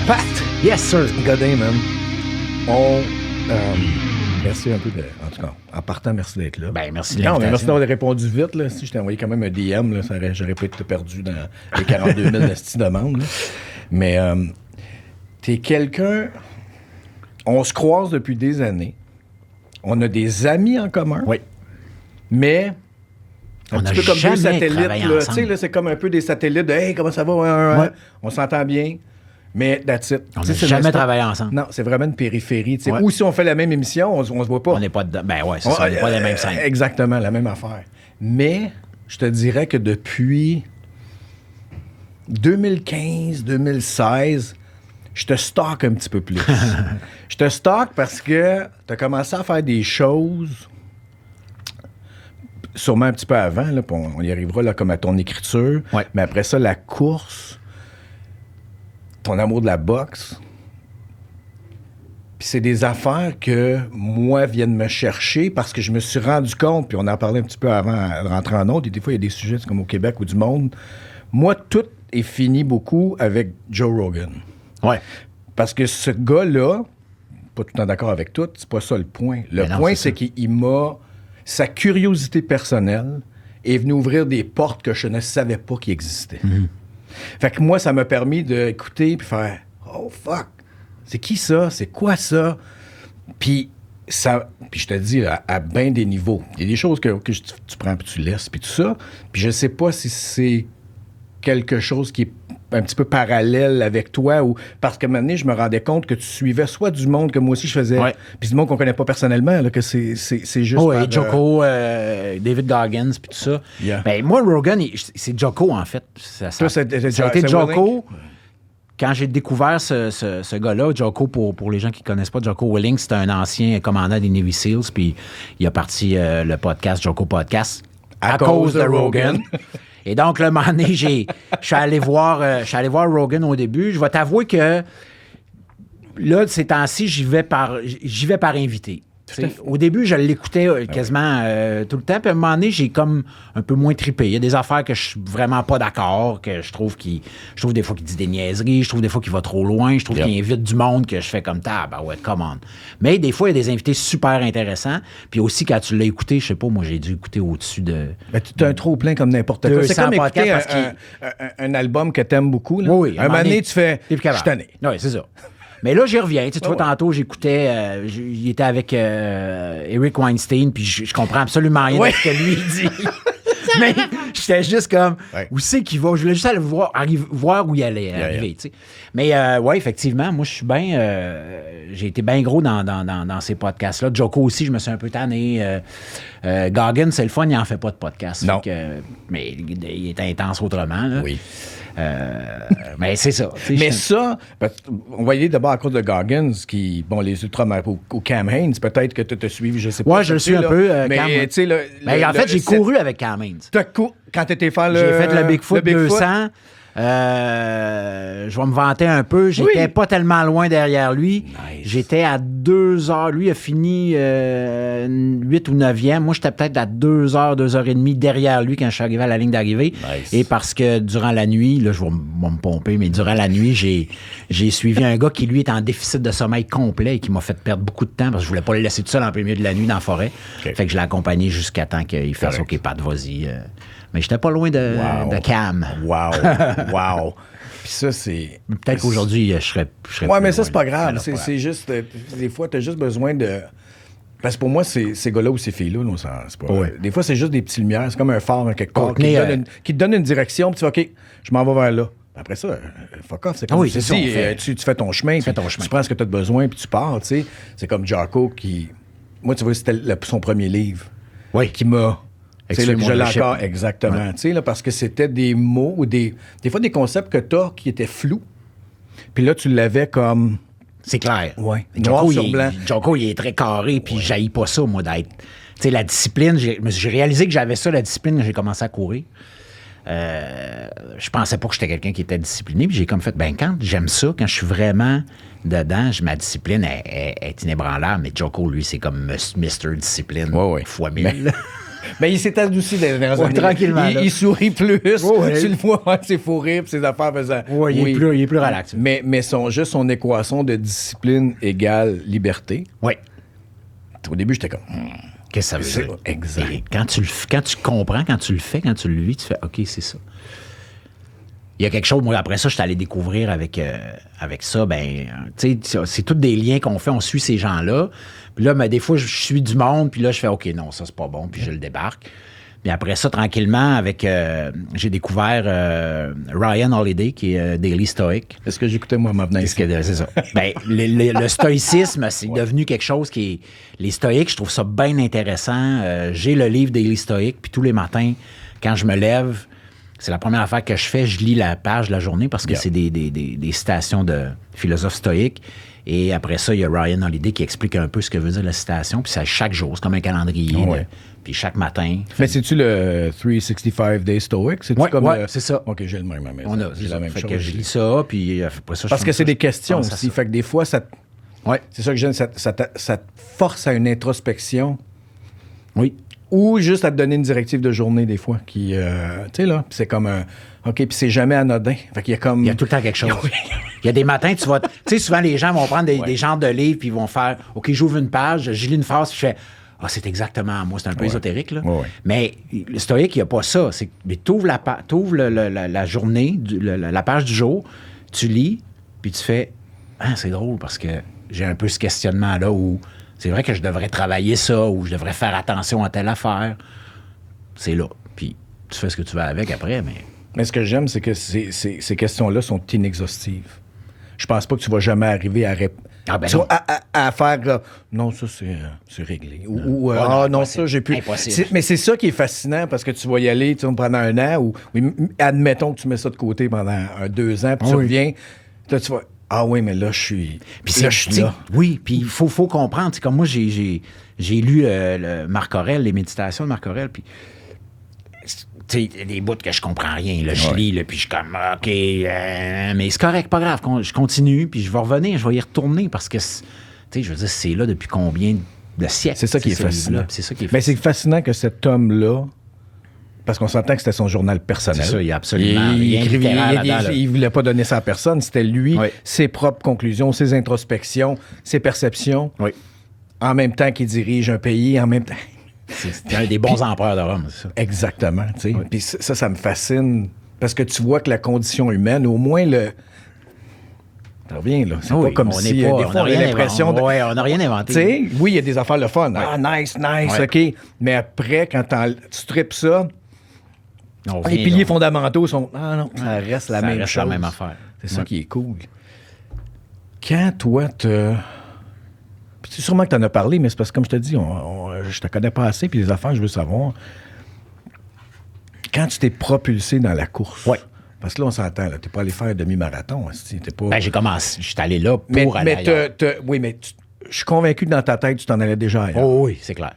Pat! Yes, sir. Godin, man. Merci un peu de... En tout cas, en partant, merci d'être là. Ben, merci de Non, mais l'invitation. merci d'avoir répondu vite. Là. Si je t'ai envoyé quand même un DM, là, j'aurais pas été perdu dans les 42 000 demandes. Là. Mais t'es quelqu'un... On se croise depuis des années. On a des amis en commun. Oui. Mais... Un On petit a peu comme deux jamais satellites. travaillé Là, ensemble. là, c'est comme un peu des satellites de « Hey, comment ça va? Ouais. On s'entend bien. » Mais that's it. On Tu n'a sais, c'est jamais l'instant- travaillé ensemble. Non, c'est vraiment une périphérie. Tu sais. Ouais. Ou si on fait la même émission, on se voit pas. On n'est pas dedans. Ben ouais, c'est ça. On n'est pas dans les mêmes scènes. Exactement, la même affaire. Mais je te dirais que depuis 2015-2016, je te stocke un petit peu plus. Je te stocke parce que tu as commencé à faire des choses, sûrement un petit peu avant, là, puis on y arrivera là, comme à ton écriture. Ouais. Mais après ça, la course, ton amour de la boxe. Puis c'est des affaires que moi viennent me chercher parce que je me suis rendu compte, puis on en parlait un petit peu avant de rentrer en autre, et des fois il y a des sujets c'est comme au Québec ou du monde. Moi, tout est fini beaucoup avec Joe Rogan. Ouais. Parce que ce gars-là, pas tout le temps d'accord avec tout, c'est pas ça le point. Le Mais non, point, c'est c'est qu'il m'a... Sa curiosité personnelle est venue ouvrir des portes que je ne savais pas qui existaient. Fait que moi, ça m'a permis d'écouter puis faire « Oh, fuck! C'est qui ça? C'est quoi ça? » Puis je te dis, à bien des niveaux. Il y a des choses que tu prends puis tu laisses, puis tout ça. Puis je sais pas si c'est quelque chose qui est un petit peu parallèle avec toi, ou parce qu'à un moment donné, je me rendais compte que tu suivais soit du monde que moi aussi je faisais, Ouais. puis du monde qu'on connaît pas personnellement, là, que c'est juste... Oh, et par, Joko, David Goggins, puis tout ça. Yeah. Ben, moi, Rogan, c'est Joko, en fait. Ça Toi, c'est a été c'est Joko. Willink? Quand j'ai découvert ce gars-là, Joko, pour les gens qui ne connaissent pas, Joko Willink, c'est un ancien commandant des Navy SEALs, puis il a parti le podcast, Joko Podcast, à cause de Rogan. Et donc, le moment donné, je suis allé voir Rogan au début. Je vais t'avouer que là, ces temps-ci, j'y vais par invité. Au début, je l'écoutais quasiment tout le temps. Puis à un moment donné, j'ai comme un peu moins trippé. Il y a des affaires que je suis vraiment pas d'accord, que je trouve des fois qu'il dit des niaiseries, je trouve des fois qu'il va trop loin, je trouve qu'il invite du monde que je fais comme ouais, come on. Mais des fois, il y a des invités super intéressants. Puis aussi, quand tu l'as écouté, je sais pas, moi, j'ai dû écouter au-dessus de... Ben, tu as un trop plein comme n'importe quoi. 200 C'est comme écouter podcasts un album que t'aimes beaucoup. Là. Oui, un moment donné, tu fais « T'es plus Je capable. suis tanné. Oui, c'est ça. Mais là, j'y reviens. Tu vois, ouais. tantôt, j'écoutais... il était avec Eric Weinstein, puis je comprends absolument rien de ce que lui il dit. Mais j'étais juste comme... Ouais. Où c'est qu'il va? Je voulais juste aller voir où il allait arriver. Tu sais. Mais ouais, effectivement, moi, je suis bien... j'ai été bien gros dans ces podcasts-là. Joko aussi, je me suis un peu tanné. Goggins, c'est le fun, il n'en fait pas de podcast. Non. Mais il est intense autrement. Là. Oui. Mais c'est ça. Mais ça, on va y aller d'abord à cause de Goggins, qui, bon, les Ultramarines ou Cam Haines, peut-être que tu te suivi, je sais pas. Ouais, je le suis un peu, mais Cam. tu sais, En fait, j'ai couru avec Cam Haines. Quand tu étais faire J'ai fait le Bigfoot 200. Je vais me vanter un peu. J'étais pas tellement loin derrière lui. Nice. J'étais à 2 heures. Lui a fini 8 ou 9e. Moi, j'étais peut-être à 2 heures, 2 heures et demie derrière lui quand je suis arrivé à la ligne d'arrivée. Nice. Et parce que durant la nuit, là, je vais me pomper, mais durant la nuit, j'ai suivi un gars qui, lui, est en déficit de sommeil complet et qui m'a fait perdre beaucoup de temps parce que je voulais pas le laisser tout seul en plein milieu de la nuit dans la forêt. Okay. Fait que je l'ai accompagné jusqu'à temps qu'il fasse Correct. OK, Pat, vas-y. Mais j'étais pas loin de Cam. Wow. Wow. Puis ça, c'est... Peut-être qu'aujourd'hui, je serais Ouais, plus mais ça, loin. c'est pas grave. Alors, C'est juste... des fois, tu as juste besoin de... Parce que pour moi, ces gars-là ou ces filles-là, non, c'est pas... Ouais. Des fois, c'est juste des petites lumières. C'est comme un phare quelque part qui te donne une direction. Puis tu fais, OK, je m'en vais vers là. Après ça, fuck off. C'est comme c'est ça, tu fais ton chemin. Tu prends ce que tu as besoin, puis tu pars, tu sais. C'est comme Jocko qui... Moi, tu vois, c'était son premier livre. Oui. Qui m'a... C'est là que je l'ai leadership. encore, exactement. Ouais. Tu sais, là, parce que c'était des mots ou des fois des concepts que tu as qui étaient flous. Puis là, tu l'avais comme... C'est clair. Ouais. Noir Joko, sur blanc. Joko, il est très carré, puis j'haïs pas ça, moi, d'être... Tu sais, la discipline, j'ai réalisé que j'avais ça, la discipline, quand j'ai commencé à courir. Je pensais pas que j'étais quelqu'un qui était discipliné, puis j'ai comme fait, quand j'aime ça, quand je suis vraiment dedans, ma discipline est inébranlable, mais Joko, lui, c'est comme Mr. Discipline Ouais. fois 1000. Mais il s'est adouci des dernières années. Tranquillement. Il sourit plus. Ouais. Tu le vois, c'est fou rire, puis ses affaires faisant. Oui, il est plus relax. Mais son équation de discipline égale liberté. Oui. Au début, j'étais comme. Qu'est-ce que ça veut dire? Exact. Et quand tu comprends, quand tu le fais, quand tu le vis, tu fais OK, c'est ça. Il y a quelque chose, moi, après ça, je suis allé découvrir avec ça, tu sais, c'est tous des liens qu'on fait, on suit ces gens-là. Puis là, des fois, je suis du monde, puis là, je fais OK, non, ça, c'est pas bon, puis je le débarque. Puis après ça, tranquillement, j'ai découvert Ryan Holiday, qui est Daily Stoic. Est-ce que j'écoutais moi ma venue? C'est ça. Le stoïcisme, c'est devenu quelque chose qui est... Les stoïques, je trouve ça bien intéressant. J'ai le livre Daily Stoic, puis tous les matins, quand je me lève, c'est la première affaire que je fais, je lis la page de la journée parce que c'est des citations de philosophes stoïques. Et après ça, il y a Ryan Holiday qui explique un peu ce que veut dire la citation. Puis c'est chaque jour, c'est comme un calendrier. Puis chaque matin. Mais c'est-tu le 365 Day Stoic? Oui, c'est ça. OK, j'ai le même à la maison. J'ai la même fait chose. que je lis ça, puis après ça, parce que c'est des questions aussi. Fait que des fois, ça... Ouais. C'est ça que j'aime, ça te force à une introspection. Oui. Ou juste à te donner une directive de journée, des fois, qui... tu sais, là, c'est comme un... OK, puis c'est jamais anodin. Fait qu'il y a comme... Il y a tout le temps quelque chose. Il y a des matins, tu vas... Tu sais, souvent, les gens vont prendre des genres de livres, puis ils vont faire... OK, j'ouvre une page, je lis une phrase, puis je fais... Ah, c'est exactement moi. C'est un peu ésotérique, là. Mais le stoïque, il n'y a pas ça. Mais tu ouvres la journée, la page du jour, tu lis, puis tu fais... Ah, c'est drôle, parce que j'ai un peu ce questionnement-là où... C'est vrai que je devrais travailler ça ou je devrais faire attention à telle affaire. C'est là. Puis tu fais ce que tu veux avec après, mais... Mais ce que j'aime, c'est que ces questions-là sont inexhaustives. Je pense pas que tu vas jamais arriver à faire... non, ça, c'est réglé. Ou non, ça, j'ai plus... Mais c'est ça qui est fascinant, parce que tu vas y aller pendant un an, ou admettons que tu mets ça de côté pendant 2 ans, puis tu reviens, là, tu vas... Ah oui, mais là, je suis là. Oui, puis il faut comprendre. C'est comme moi, j'ai lu le Marc Aurèle, les méditations de Marc Aurèle, puis tu sais, des bouts que je comprends rien. Là, je lis, là, puis je suis comme, OK, mais c'est correct, pas grave. Je continue, puis je vais revenir, je vais y retourner, parce que, tu sais, je veux dire, c'est là depuis combien de siècles? C'est ça qui est fascinant. Mais c'est fascinant que cet homme-là, parce qu'on s'entend que c'était son journal personnel. C'est ça, il y a absolument rien. Il voulait pas donner ça à personne. C'était lui, ses propres conclusions, ses introspections, ses perceptions. Oui. En même temps qu'il dirige un pays, en même temps... C'est un des bons empereurs de Rome, c'est ça. Exactement, tu sais. Puis ça me fascine, parce que tu vois que la condition humaine, au moins Ça revient, là. C'est pas comme si... des fois, on a l'impression de... Oui, on n'a rien inventé. Tu sais, oui, il y a des affaires le fun. Ouais. Ah, nice, OK. Mais après, quand tu tripes ça... les piliers fondamentaux sont... Ah non, ça reste la même chose. La même affaire. C'est ça qui est cool. Quand toi, c'est sûrement que tu en as parlé, mais c'est parce que, comme je te dis, je te connais pas assez, puis les affaires, je veux savoir. Quand tu t'es propulsé dans la course... Oui. Parce que là, on s'entend, tu n'es pas allé faire un demi-marathon. T'es pas... Ben, j'ai commencé. Je suis allé là pour aller ailleurs. Oui, mais je suis convaincu que dans ta tête, tu t'en allais déjà ailleurs. Oh oui, c'est clair.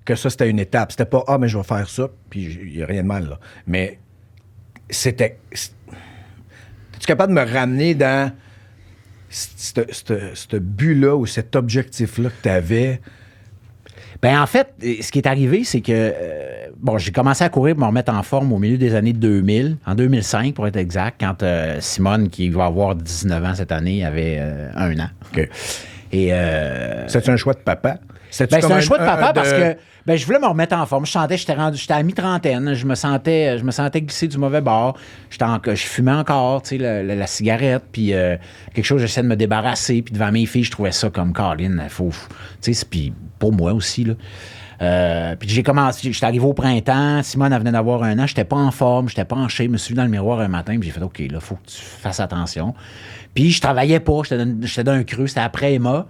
Que ça, c'était une étape. C'était pas, mais je vais faire ça, puis il n'y a rien de mal, là. Mais c'était... Es-tu capable de me ramener dans ce but-là ou cet objectif-là que tu avais? Ben en fait, ce qui est arrivé, c'est que... j'ai commencé à courir pour me remettre en forme au milieu des années 2000, en 2005 pour être exact, quand Simone, qui va avoir 19 ans cette année, avait 1 an. OK. Et... C'est un choix de papa? C'est un choix de papa parce que je voulais me remettre en forme. Je sentais, j'étais à mi-trentaine, je me sentais glisser du mauvais bord. Je fumais encore, tu sais, la cigarette, puis quelque chose, j'essayais de me débarrasser, puis devant mes filles, je trouvais ça comme Caroline, tu sais, puis pour moi aussi, là. Puis j'ai commencé, j'étais arrivé au printemps, Simone, elle venait d'avoir 1 an, j'étais pas en forme, j'étais pas en shape, je me suis vu dans le miroir un matin, puis j'ai fait, OK, là, faut que tu fasses attention. Puis je travaillais pas, j'étais dans un creux, c'était après Emma.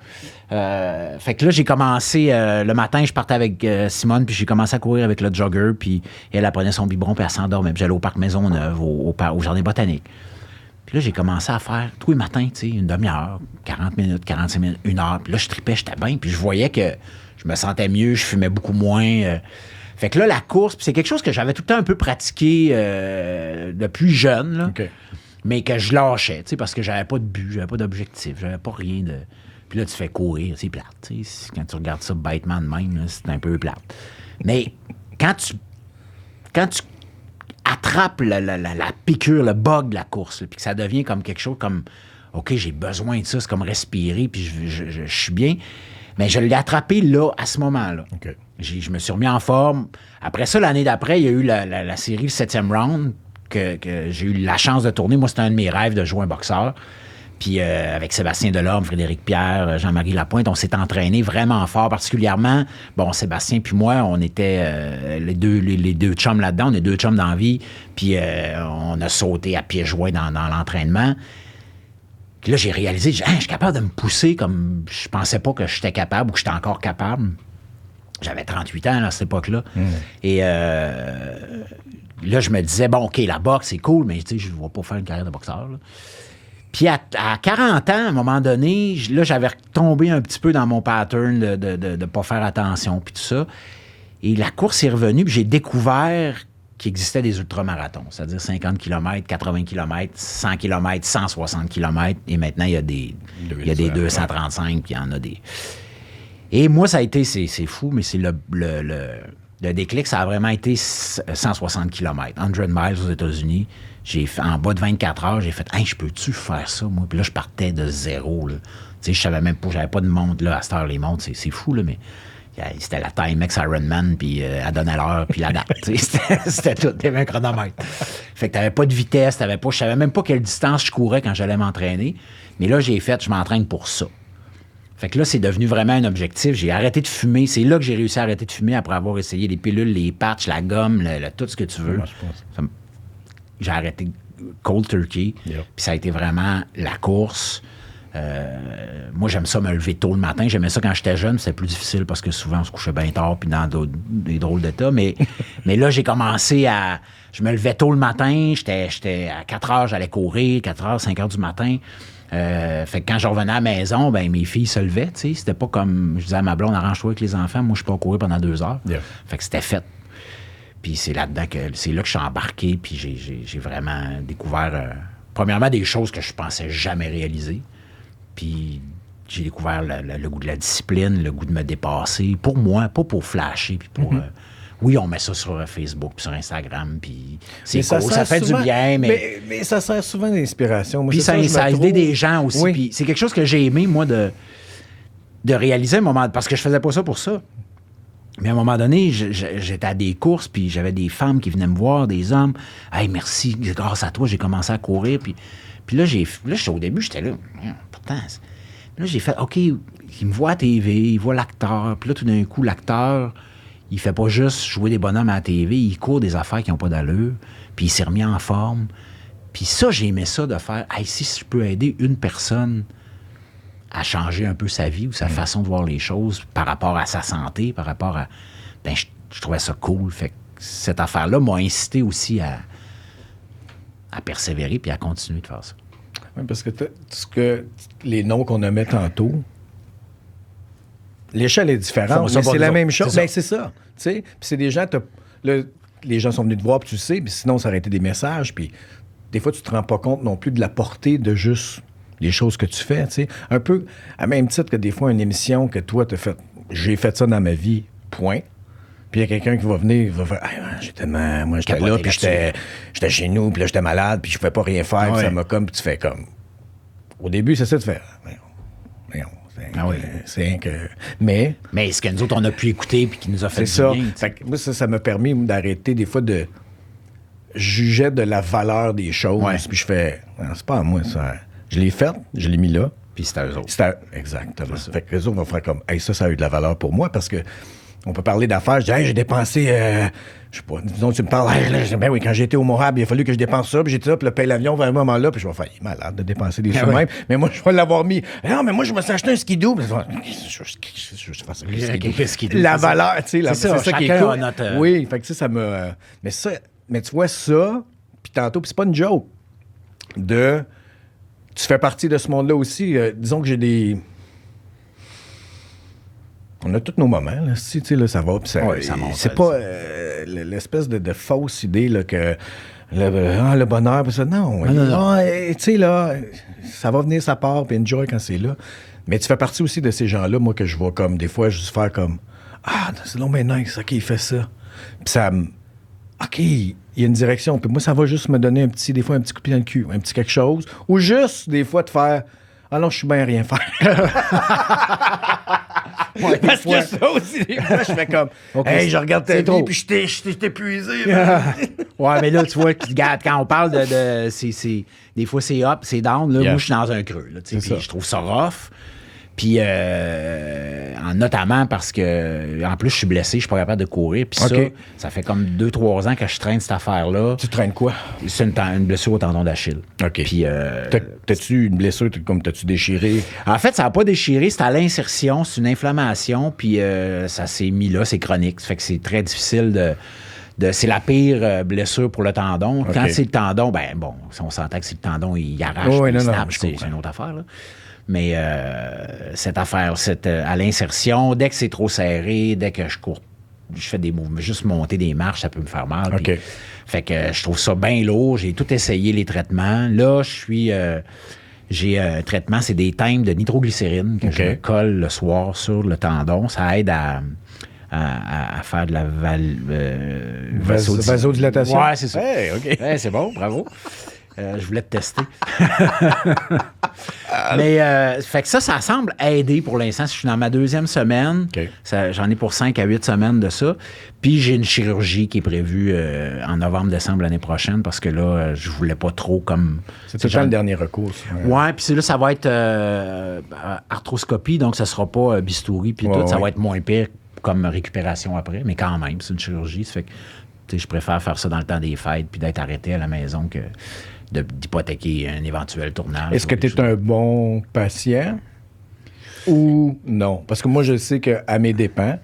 Fait que là, j'ai commencé, le matin, je partais avec Simone, puis j'ai commencé à courir avec le jogger, puis elle prenait son biberon, puis elle s'endormait. Puis j'allais au parc Maisonneuve, au jardin botanique. Puis là, j'ai commencé à faire tous les matins, tu sais, une demi-heure, 40 minutes, 45 minutes, 1 heure. Puis là, je tripais, j'étais bien, puis je voyais que je me sentais mieux, je fumais beaucoup moins. Fait que là, la course, puis c'est quelque chose que j'avais tout le temps un peu pratiqué depuis jeune, là. OK. Mais que je lâchais, tu sais, parce que j'avais pas de but, j'avais pas d'objectif, j'avais pas rien de... Puis là, tu fais courir, c'est plate, tu sais. Quand tu regardes ça bêtement de même, là, c'est un peu plate. Mais quand tu attrapes la piqûre, le bug de la course, puis que ça devient comme quelque chose comme, OK, j'ai besoin de ça, c'est comme respirer, puis je suis bien. Mais je l'ai attrapé là, à ce moment-là. OK. Je me suis remis en forme. Après ça, l'année d'après, il y a eu la série, le 7e round, que j'ai eu la chance de tourner. Moi, c'était un de mes rêves de jouer un boxeur. Puis avec Sébastien Delorme, Frédéric Pierre, Jean-Marie Lapointe, on s'est entraîné vraiment fort, particulièrement. Bon, Sébastien puis moi, on était les deux chums là-dedans. On est 2 chums dans la vie. Puis on a sauté à pieds joints dans l'entraînement. Puis là, j'ai réalisé, je suis capable de me pousser comme je pensais pas que j'étais capable ou que j'étais encore capable. J'avais 38 ans à cette époque-là. Et là, je me disais, bon, OK, la boxe, c'est cool, mais tu sais, je ne vais pas faire une carrière de boxeur. Là. Puis à 40 ans, à un moment donné, là, j'avais retombé un petit peu dans mon pattern de ne pas faire attention, puis tout ça. Et la course est revenue, puis j'ai découvert qu'il existait des ultramarathons, c'est-à-dire 50 km, 80 km, 100 km, 160 km, et maintenant, il y a des 235, puis il y en a des... Et moi, ça a été, c'est fou, mais c'est le déclic, ça a vraiment été 160 km, 100 miles aux États-Unis. J'ai fait, en bas de 24 heures, j'ai fait « Hey, je peux-tu faire ça, moi? » Puis là, je partais de zéro, là. Tu sais, je savais même pas, j'avais pas de montre, là. À cette heure, les montres, c'est fou, là, mais c'était la Timex Ironman, puis elle donnait l'heure, puis la date. C'était tout, t'avais un chronomètre. Fait que t'avais pas de vitesse, je savais même pas quelle distance je courais quand j'allais m'entraîner. Mais là, je m'entraîne pour ça. Fait que là, c'est devenu vraiment un objectif. J'ai arrêté de fumer. C'est là que j'ai réussi à arrêter de fumer après avoir essayé les pilules, les patchs, la gomme, tout ce que tu veux. J'ai arrêté cold turkey. Puis ça a été vraiment la course. Moi, j'aime ça me lever tôt le matin. J'aimais ça quand j'étais jeune. C'était plus difficile parce que souvent, on se couchait bien tard puis dans des drôles d'état. Mais là, j'ai commencé à... Je me levais tôt le matin. J'étais à 4 heures, j'allais courir. 4 heures, 5 heures du matin. Fait que quand je revenais à la maison, ben mes filles se levaient, tu sais. C'était pas comme, je disais à ma blonde, arrange-toi avec les enfants, moi je peux pas courir pendant 2 heures. Yeah. Fait que c'était fait. Puis c'est là que je suis embarqué, puis j'ai vraiment découvert, premièrement, des choses que je pensais jamais réaliser. Puis j'ai découvert le goût de la discipline, le goût de me dépasser, pour moi, pas pour flasher, puis pour... oui, on met ça sur Facebook, puis sur Instagram, puis c'est cool, ça fait souvent, du bien, mais ça sert souvent d'inspiration. Puis ça a aidé des gens aussi. Oui. Puis c'est quelque chose que j'ai aimé, moi, de réaliser un moment, parce que je faisais pas ça pour ça. Mais à un moment donné, j'étais à des courses, puis j'avais des femmes qui venaient me voir, des hommes. « Hey, merci, grâce à toi, j'ai commencé à courir. » Puis là, au début, j'étais là. Pourtant, là, j'ai fait « OK, il me voit à TV, il voit l'acteur. » Puis là, tout d'un coup, l'acteur... Il fait pas juste jouer des bonhommes à la TV, il court des affaires qui n'ont pas d'allure, puis il s'est remis en forme. Puis ça, j'ai aimé ça de faire, hey, si je peux aider une personne à changer un peu sa vie ou sa façon de voir les choses par rapport à sa santé, par rapport à... Ben, je trouvais ça cool. Fait que cette affaire-là m'a incité aussi à persévérer puis à continuer de faire ça. Oui, parce que les noms qu'on nommait tantôt, l'échelle est différente, mais c'est la même chose. Ben, c'est ça. Puis c'est des gens... les gens sont venus te voir, puis tu sais, puis sinon, ça aurait été des messages. Puis des fois, tu te rends pas compte non plus de la portée de juste les choses que tu fais. T'sais. Un peu à même titre que des fois, une émission que toi, t'as fait... J'ai fait ça dans ma vie, point. Puis il y a quelqu'un qui va venir, il va faire moi, j'étais là, puis j'étais chez nous, puis là, j'étais malade, puis je pouvais pas rien faire, puis ça m'a comme... Puis tu fais comme... Au début, c'est ça, tu fais... C'est que... Mais ce que nous autres, on a pu écouter puis qui nous a fait du bien. Fait que moi, ça m'a permis d'arrêter des fois de juger de la valeur des choses. Puis je fais, c'est pas à moi, ça. Je l'ai fait, je l'ai mis là. Puis c'est à eux autres. Exactement. Fait que les autres vont faire comme, hey, ça a eu de la valeur pour moi parce que on peut parler d'affaires. Je dis, hey, j'ai dépensé, je sais pas, disons, tu me parles, hey, ben oui, quand j'étais au Mohab, il a fallu que je dépense ça, puis j'ai dit ça, puis le paye l'avion vers un moment-là, puis je vais faire, il est malade de dépenser des sous même, mais moi, je vais l'avoir mis. Non, mais moi, je me suis acheté un skidoo, puis la valeur, tu sais, c'est ça qui est cool. Oui, fait que ça me. Mais tu vois ça, puis tantôt, puis c'est pas une joke, tu fais partie de ce monde-là aussi. Disons que j'ai des. On a tous nos moments, là, tu sais, là, ça va, puis ça monte. C'est pas l'espèce de fausse idée, là, que le bonheur, puis ça, non. Tu sais, là, ça va venir, ça part, puis enjoy quand c'est là. Mais tu fais partie aussi de ces gens-là, moi, que je vois comme, des fois, juste faire comme, c'est donc bien nice, OK, il fait ça. Puis ça me... OK, il y a une direction. Puis moi, ça va juste me donner des fois un petit coup de pied dans le cul, un petit quelque chose. Ou juste, des fois, de faire... Ah non, je suis bien à rien faire. Ouais, Parce que ça aussi, des fois, je fais comme... Hey, je regarde ta vie, puis je t'ai épuisé. Ouais, mais là, tu vois, regarde, quand on parle des fois, c'est up, c'est down. Là, moi, je suis dans un creux. Là, puis je trouve ça rough. Puis, notamment parce que, en plus, je suis blessé, je suis pas capable de courir. Puis ça fait comme 2-3 ans que je traîne cette affaire-là. Tu traînes quoi? C'est une blessure au tendon d'Achille. OK. Puis, t'as-tu une blessure, comme t'as-tu déchiré? En fait, ça n'a pas déchiré, c'est à l'insertion, c'est une inflammation, puis ça s'est mis là, c'est chronique. Ça fait que c'est très difficile c'est la pire blessure pour le tendon. Okay. Quand c'est le tendon, ben bon, si on s'entend que si le tendon, il arrache, il snap, c'est une autre affaire, là. Mais cette affaire, à l'insertion, dès que c'est trop serré, dès que je cours, je fais des mouvements, juste monter des marches, ça peut me faire mal. Okay. Fait que je trouve ça bien lourd. J'ai tout essayé, les traitements. Là, j'ai un traitement, c'est des thèmes de nitroglycérine que je me colle le soir sur le tendon. Ça aide à faire de la vasodilatation. Ouais, c'est ça. Hey, OK. Ouais, c'est bon, bravo. Je voulais te tester. Mais fait que ça semble aider pour l'instant. Je suis dans ma 2e semaine. J'en ai pour 5 à 8 semaines de ça. Puis j'ai une chirurgie qui est prévue en novembre-décembre l'année prochaine parce que là, je voulais pas trop comme... C'est tout le temps le dernier recours. Ouais, puis là, ça va être arthroscopie, donc ça sera pas bistouri, puis tout. Ça va être moins pire comme récupération après, mais quand même, c'est une chirurgie. Ça fait que je préfère faire ça dans le temps des fêtes puis d'être arrêté à la maison que d'hypothéquer un éventuel tournage. Est-ce que tu es un bon patient ou non? Parce que moi, je sais qu'à mes dépens,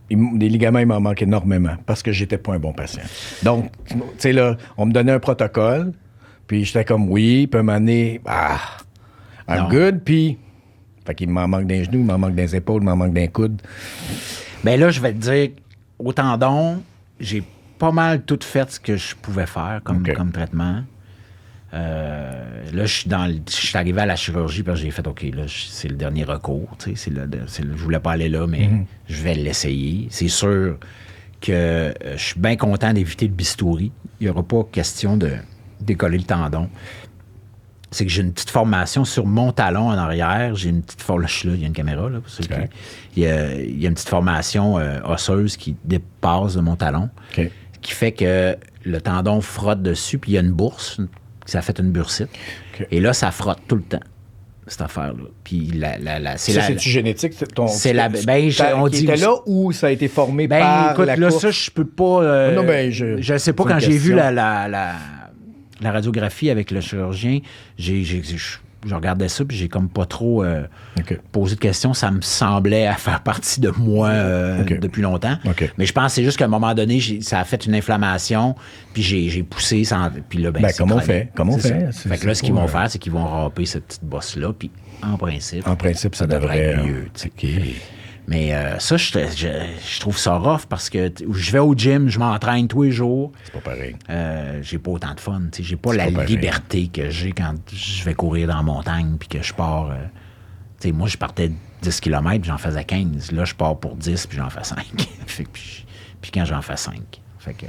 des ligaments, il m'en manque énormément parce que j'étais pas un bon patient. Donc, tu sais, là, on me donnait un protocole, puis j'étais comme oui, puis à un moment donné, I'm good, puis... Fait qu'il m'en manque des genoux, il m'en manque des épaules, il m'en manque des coudes. Bien là, je vais te dire, au tendon, j'ai pas mal tout fait ce que je pouvais faire comme traitement. Là, je suis arrivé à la chirurgie parce que j'ai fait, OK, là, c'est le dernier recours. Je voulais pas aller là, mais je vais l'essayer. C'est sûr que je suis bien content d'éviter le bistouri. Il n'y aura pas question de décoller le tendon. C'est que j'ai une petite formation sur mon talon en arrière. J'ai une petite formation. Là, il y a une caméra, là, pour ceux qui... Il y a une petite formation osseuse qui dépasse de mon talon, qui fait que le tendon frotte dessus, puis il y a une bourse, ça fait une bursite. Et là, ça frotte tout le temps, cette affaire-là. Puis c'est-tu génétique? On dit... était là ou ça a été formé par écoute, la là, course? ça, je peux pas... je sais pas, quand j'ai vu la radiographie avec le chirurgien, je regardais ça, puis j'ai comme pas trop posé de questions. Ça me semblait à faire partie de moi depuis longtemps. Mais je pense que c'est juste qu'à un moment donné, ça a fait une inflammation, puis j'ai poussé. Puis là, comment on fait? Fait que là, ce qu'ils vont faire, c'est qu'ils vont râper cette petite bosse-là, puis en principe... ça devrait être mieux. Mais ça, je trouve ça rough parce que je vais au gym, je m'entraîne tous les jours. C'est pas pareil. J'ai pas autant de fun. J'ai pas la liberté que j'ai quand je vais courir dans la montagne puis que je pars. Moi, je partais 10 km, j'en faisais 15. Là, je pars pour 10 puis j'en fais 5. puis quand j'en fais 5. Fait que,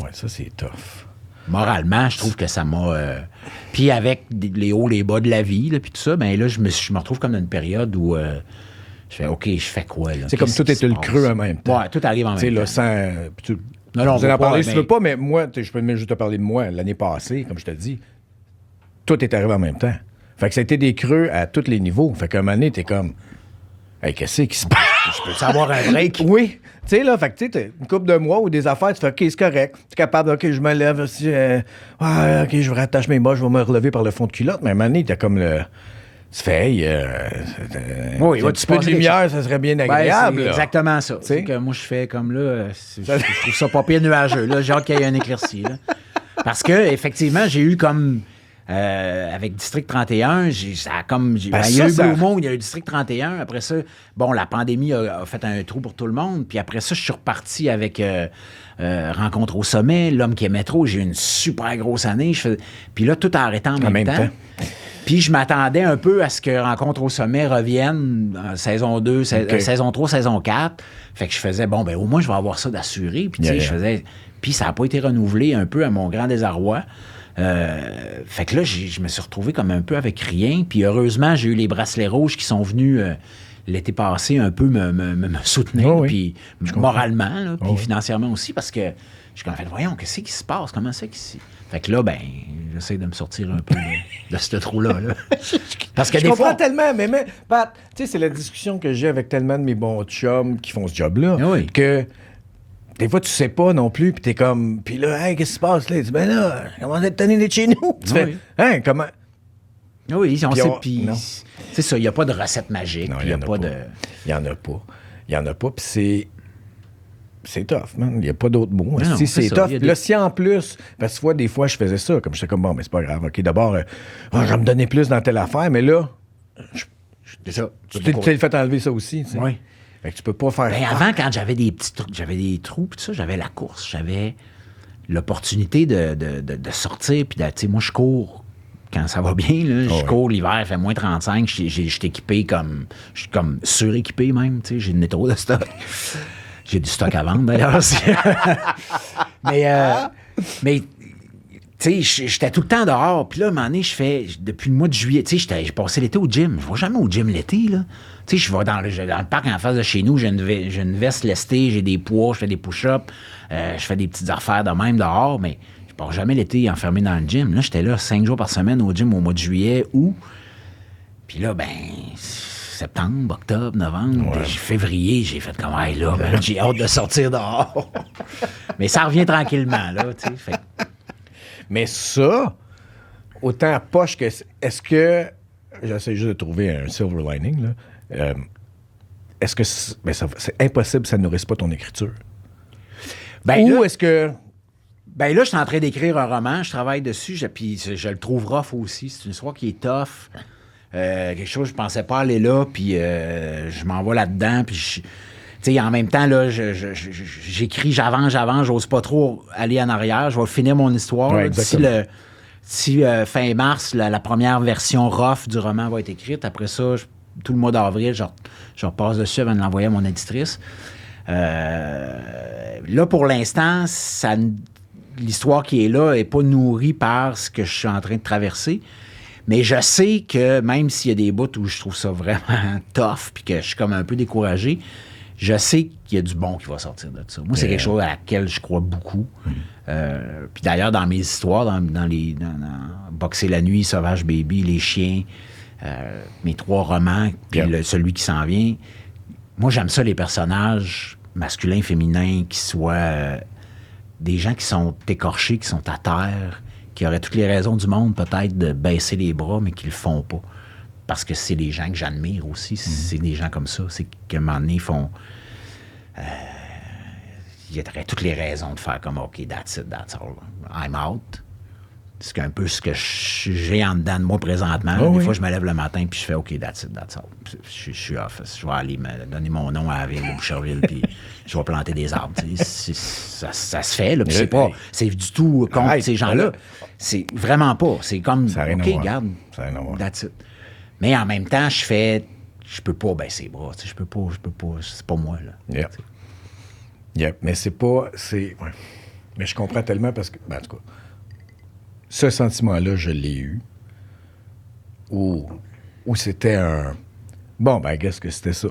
ouais, ça, c'est tough. Moralement, je trouve que ça m'a... Puis avec les hauts, les bas de la vie, puis tout ça, ben là, je me retrouve comme dans une période où... je fais, OK, je fais quoi, là? C'est comme tout est le creux en même temps. Ouais, tout arrive en même temps. Sans... Non, vous en parler si tu veux pas, mais moi, je peux même juste te parler de moi. L'année passée, comme je te dis, tout est arrivé en même temps. Fait que ça a été des creux à tous les niveaux. Fait qu'à un moment donné, t'es comme... Hey, qu'est-ce qui se passe? Je peux savoir un break? Oui. Tu sais, là, fait que tu sais, une couple de mois ou des affaires, tu fais, OK, c'est correct. Tu es capable, OK, je me lève aussi. OK, je rattache mes bas, je vais me relever par le fond de culotte. Mais à un moment donné, t'as comme le... Tu fais, un petit peu de lumière, ça serait bien agréable. C'est exactement ça. C'est que moi, je fais comme là, je trouve ça pas pire nuageux. Là, j'ai hâte qu'il y ait un éclairci. Là. Parce que, effectivement, j'ai eu comme... avec District 31, il y a eu Blue Moon, il y a eu District 31. Après ça, bon, la pandémie a fait un trou pour tout le monde. Puis après ça, je suis reparti avec Rencontre au sommet, L'homme qui aimait trop. J'ai eu une super grosse année. Puis là, tout a arrêté en même temps. Puis je m'attendais un peu à ce que Rencontre au sommet revienne en saison 2, saison 3, saison 4. Fait que je faisais, bon, ben au moins, je vais avoir ça d'assuré. Puis, tu sais, je faisais... Puis ça n'a pas été renouvelé un peu à mon grand désarroi. Fait que là, je me suis retrouvé comme un peu avec rien. Puis heureusement, j'ai eu les bracelets rouges qui sont venus l'été passé un peu me soutenir. Puis moralement, là, puis financièrement aussi, parce que je suis comme, voyons, qu'est-ce qui se passe? Comment c'est qu'ici? Fait que là, ben, j'essaie de me sortir un peu de ce trou-là. Là. Parce que je comprends tellement, mais Pat, tu sais, c'est la discussion que j'ai avec tellement de mes bons chums qui font ce job-là, que des fois, tu sais pas non plus, puis t'es comme, puis là, hey, qu'est-ce qui se passe là? Tu dis, ben là, comment on est donné de chez nous? Tu fais, hein, comment? Oui, on sait, puis c'est ça, il n'y a pas de recette magique, il n'y a pas de... Il n'y en a pas, puis c'est tough, man. Il n'y a pas d'autre mot. C'est tough. Là, si en plus, parce que des fois, je faisais ça, comme j'étais comme, bon, mais c'est pas grave. OK, d'abord, je vais me donner plus dans telle affaire, mais là, c'est ça. Tu t'es fait enlever ça aussi, tu sais. Oui. Fait que tu peux pas faire... Ben, avant, quand j'avais des petits trucs, j'avais des trous, puis ça, j'avais la course, j'avais l'opportunité de sortir, puis tu sais, moi, je cours quand ça va bien, là. Je cours l'hiver, il fait moins 35, je suis équipé comme... Je suis comme suréquipé même, tu sais, j'ai trop de stock. J'ai du stock à vendre, d'ailleurs. mais tu sais, j'étais tout le temps dehors. Puis là, à un moment donné, depuis le mois de juillet, tu sais, j'ai passé l'été au gym. Je ne vais jamais au gym l'été, là. Tu sais, je vais dans le parc en face de chez nous, j'ai une veste lestée, j'ai des poids, je fais des push-ups, je fais des petites affaires de même dehors, mais je ne pars jamais l'été enfermé dans le gym. Là, j'étais là 5 jours par semaine au gym au mois de juillet, août. Puis là, ben... septembre, octobre, novembre, février, j'ai fait comme, hey, là, ben, j'ai hâte de sortir dehors. Mais ça revient tranquillement, là, tu sais. Fait. Mais ça, autant à poche que... Est-ce que... J'essaie juste de trouver un silver lining, là. Est-ce que c'est impossible que ça ne nourrisse pas ton écriture? Ben, ou là, est-ce que... Ben là, je suis en train d'écrire un roman, je travaille dessus, puis je le trouve rough aussi. C'est une histoire qui est tough. Quelque chose, je pensais pas aller là, puis je m'en vais là-dedans, puis tu sais, en même temps, là, j'écris, j'avance, j'ose pas trop aller en arrière, je vais finir mon histoire. Ouais, si fin mars, la première version rough du roman va être écrite, après ça, tout le mois d'avril, je repasse dessus avant de l'envoyer à mon éditrice. Là, pour l'instant, l'histoire qui est là n'est pas nourrie par ce que je suis en train de traverser. Mais je sais que même s'il y a des bouts où je trouve ça vraiment tough puis que je suis comme un peu découragé, je sais qu'il y a du bon qui va sortir de ça. Moi, c'est quelque chose à laquelle je crois beaucoup. Puis d'ailleurs, dans mes histoires, dans Boxer la nuit, Sauvage Baby, Les chiens, mes 3 romans, puis celui qui s'en vient, moi, j'aime ça, les personnages masculins, féminins, qui soient des gens qui sont écorchés, qui sont à terre, qui auraient toutes les raisons du monde, peut-être, de baisser les bras, mais qui le font pas. Parce que c'est des gens que j'admire aussi. C'est des gens comme ça. C'est qu'à un moment donné, ils font... ils auraient toutes les raisons de faire comme « OK, that's it, that's all. I'm out ». C'est un peu ce que j'ai en dedans de moi présentement. Des fois, je me lève le matin puis je fais « OK, that's it, that's all ». Je suis off. Je vais aller me donner mon nom à la ville de Boucherville puis je vais planter des arbres. Ça se fait. Là, c'est du tout contre ces gens-là. C'est vraiment pas. C'est comme « OK, regarde, that's it ». Mais en même temps, je peux pas baisser les bras. Je peux pas. C'est pas moi, là. Mais c'est pas... Mais je comprends tellement parce que... Ben, en tout cas, ce sentiment-là, je l'ai eu. Où c'était un... Bon, ben, qu'est-ce que c'était ça?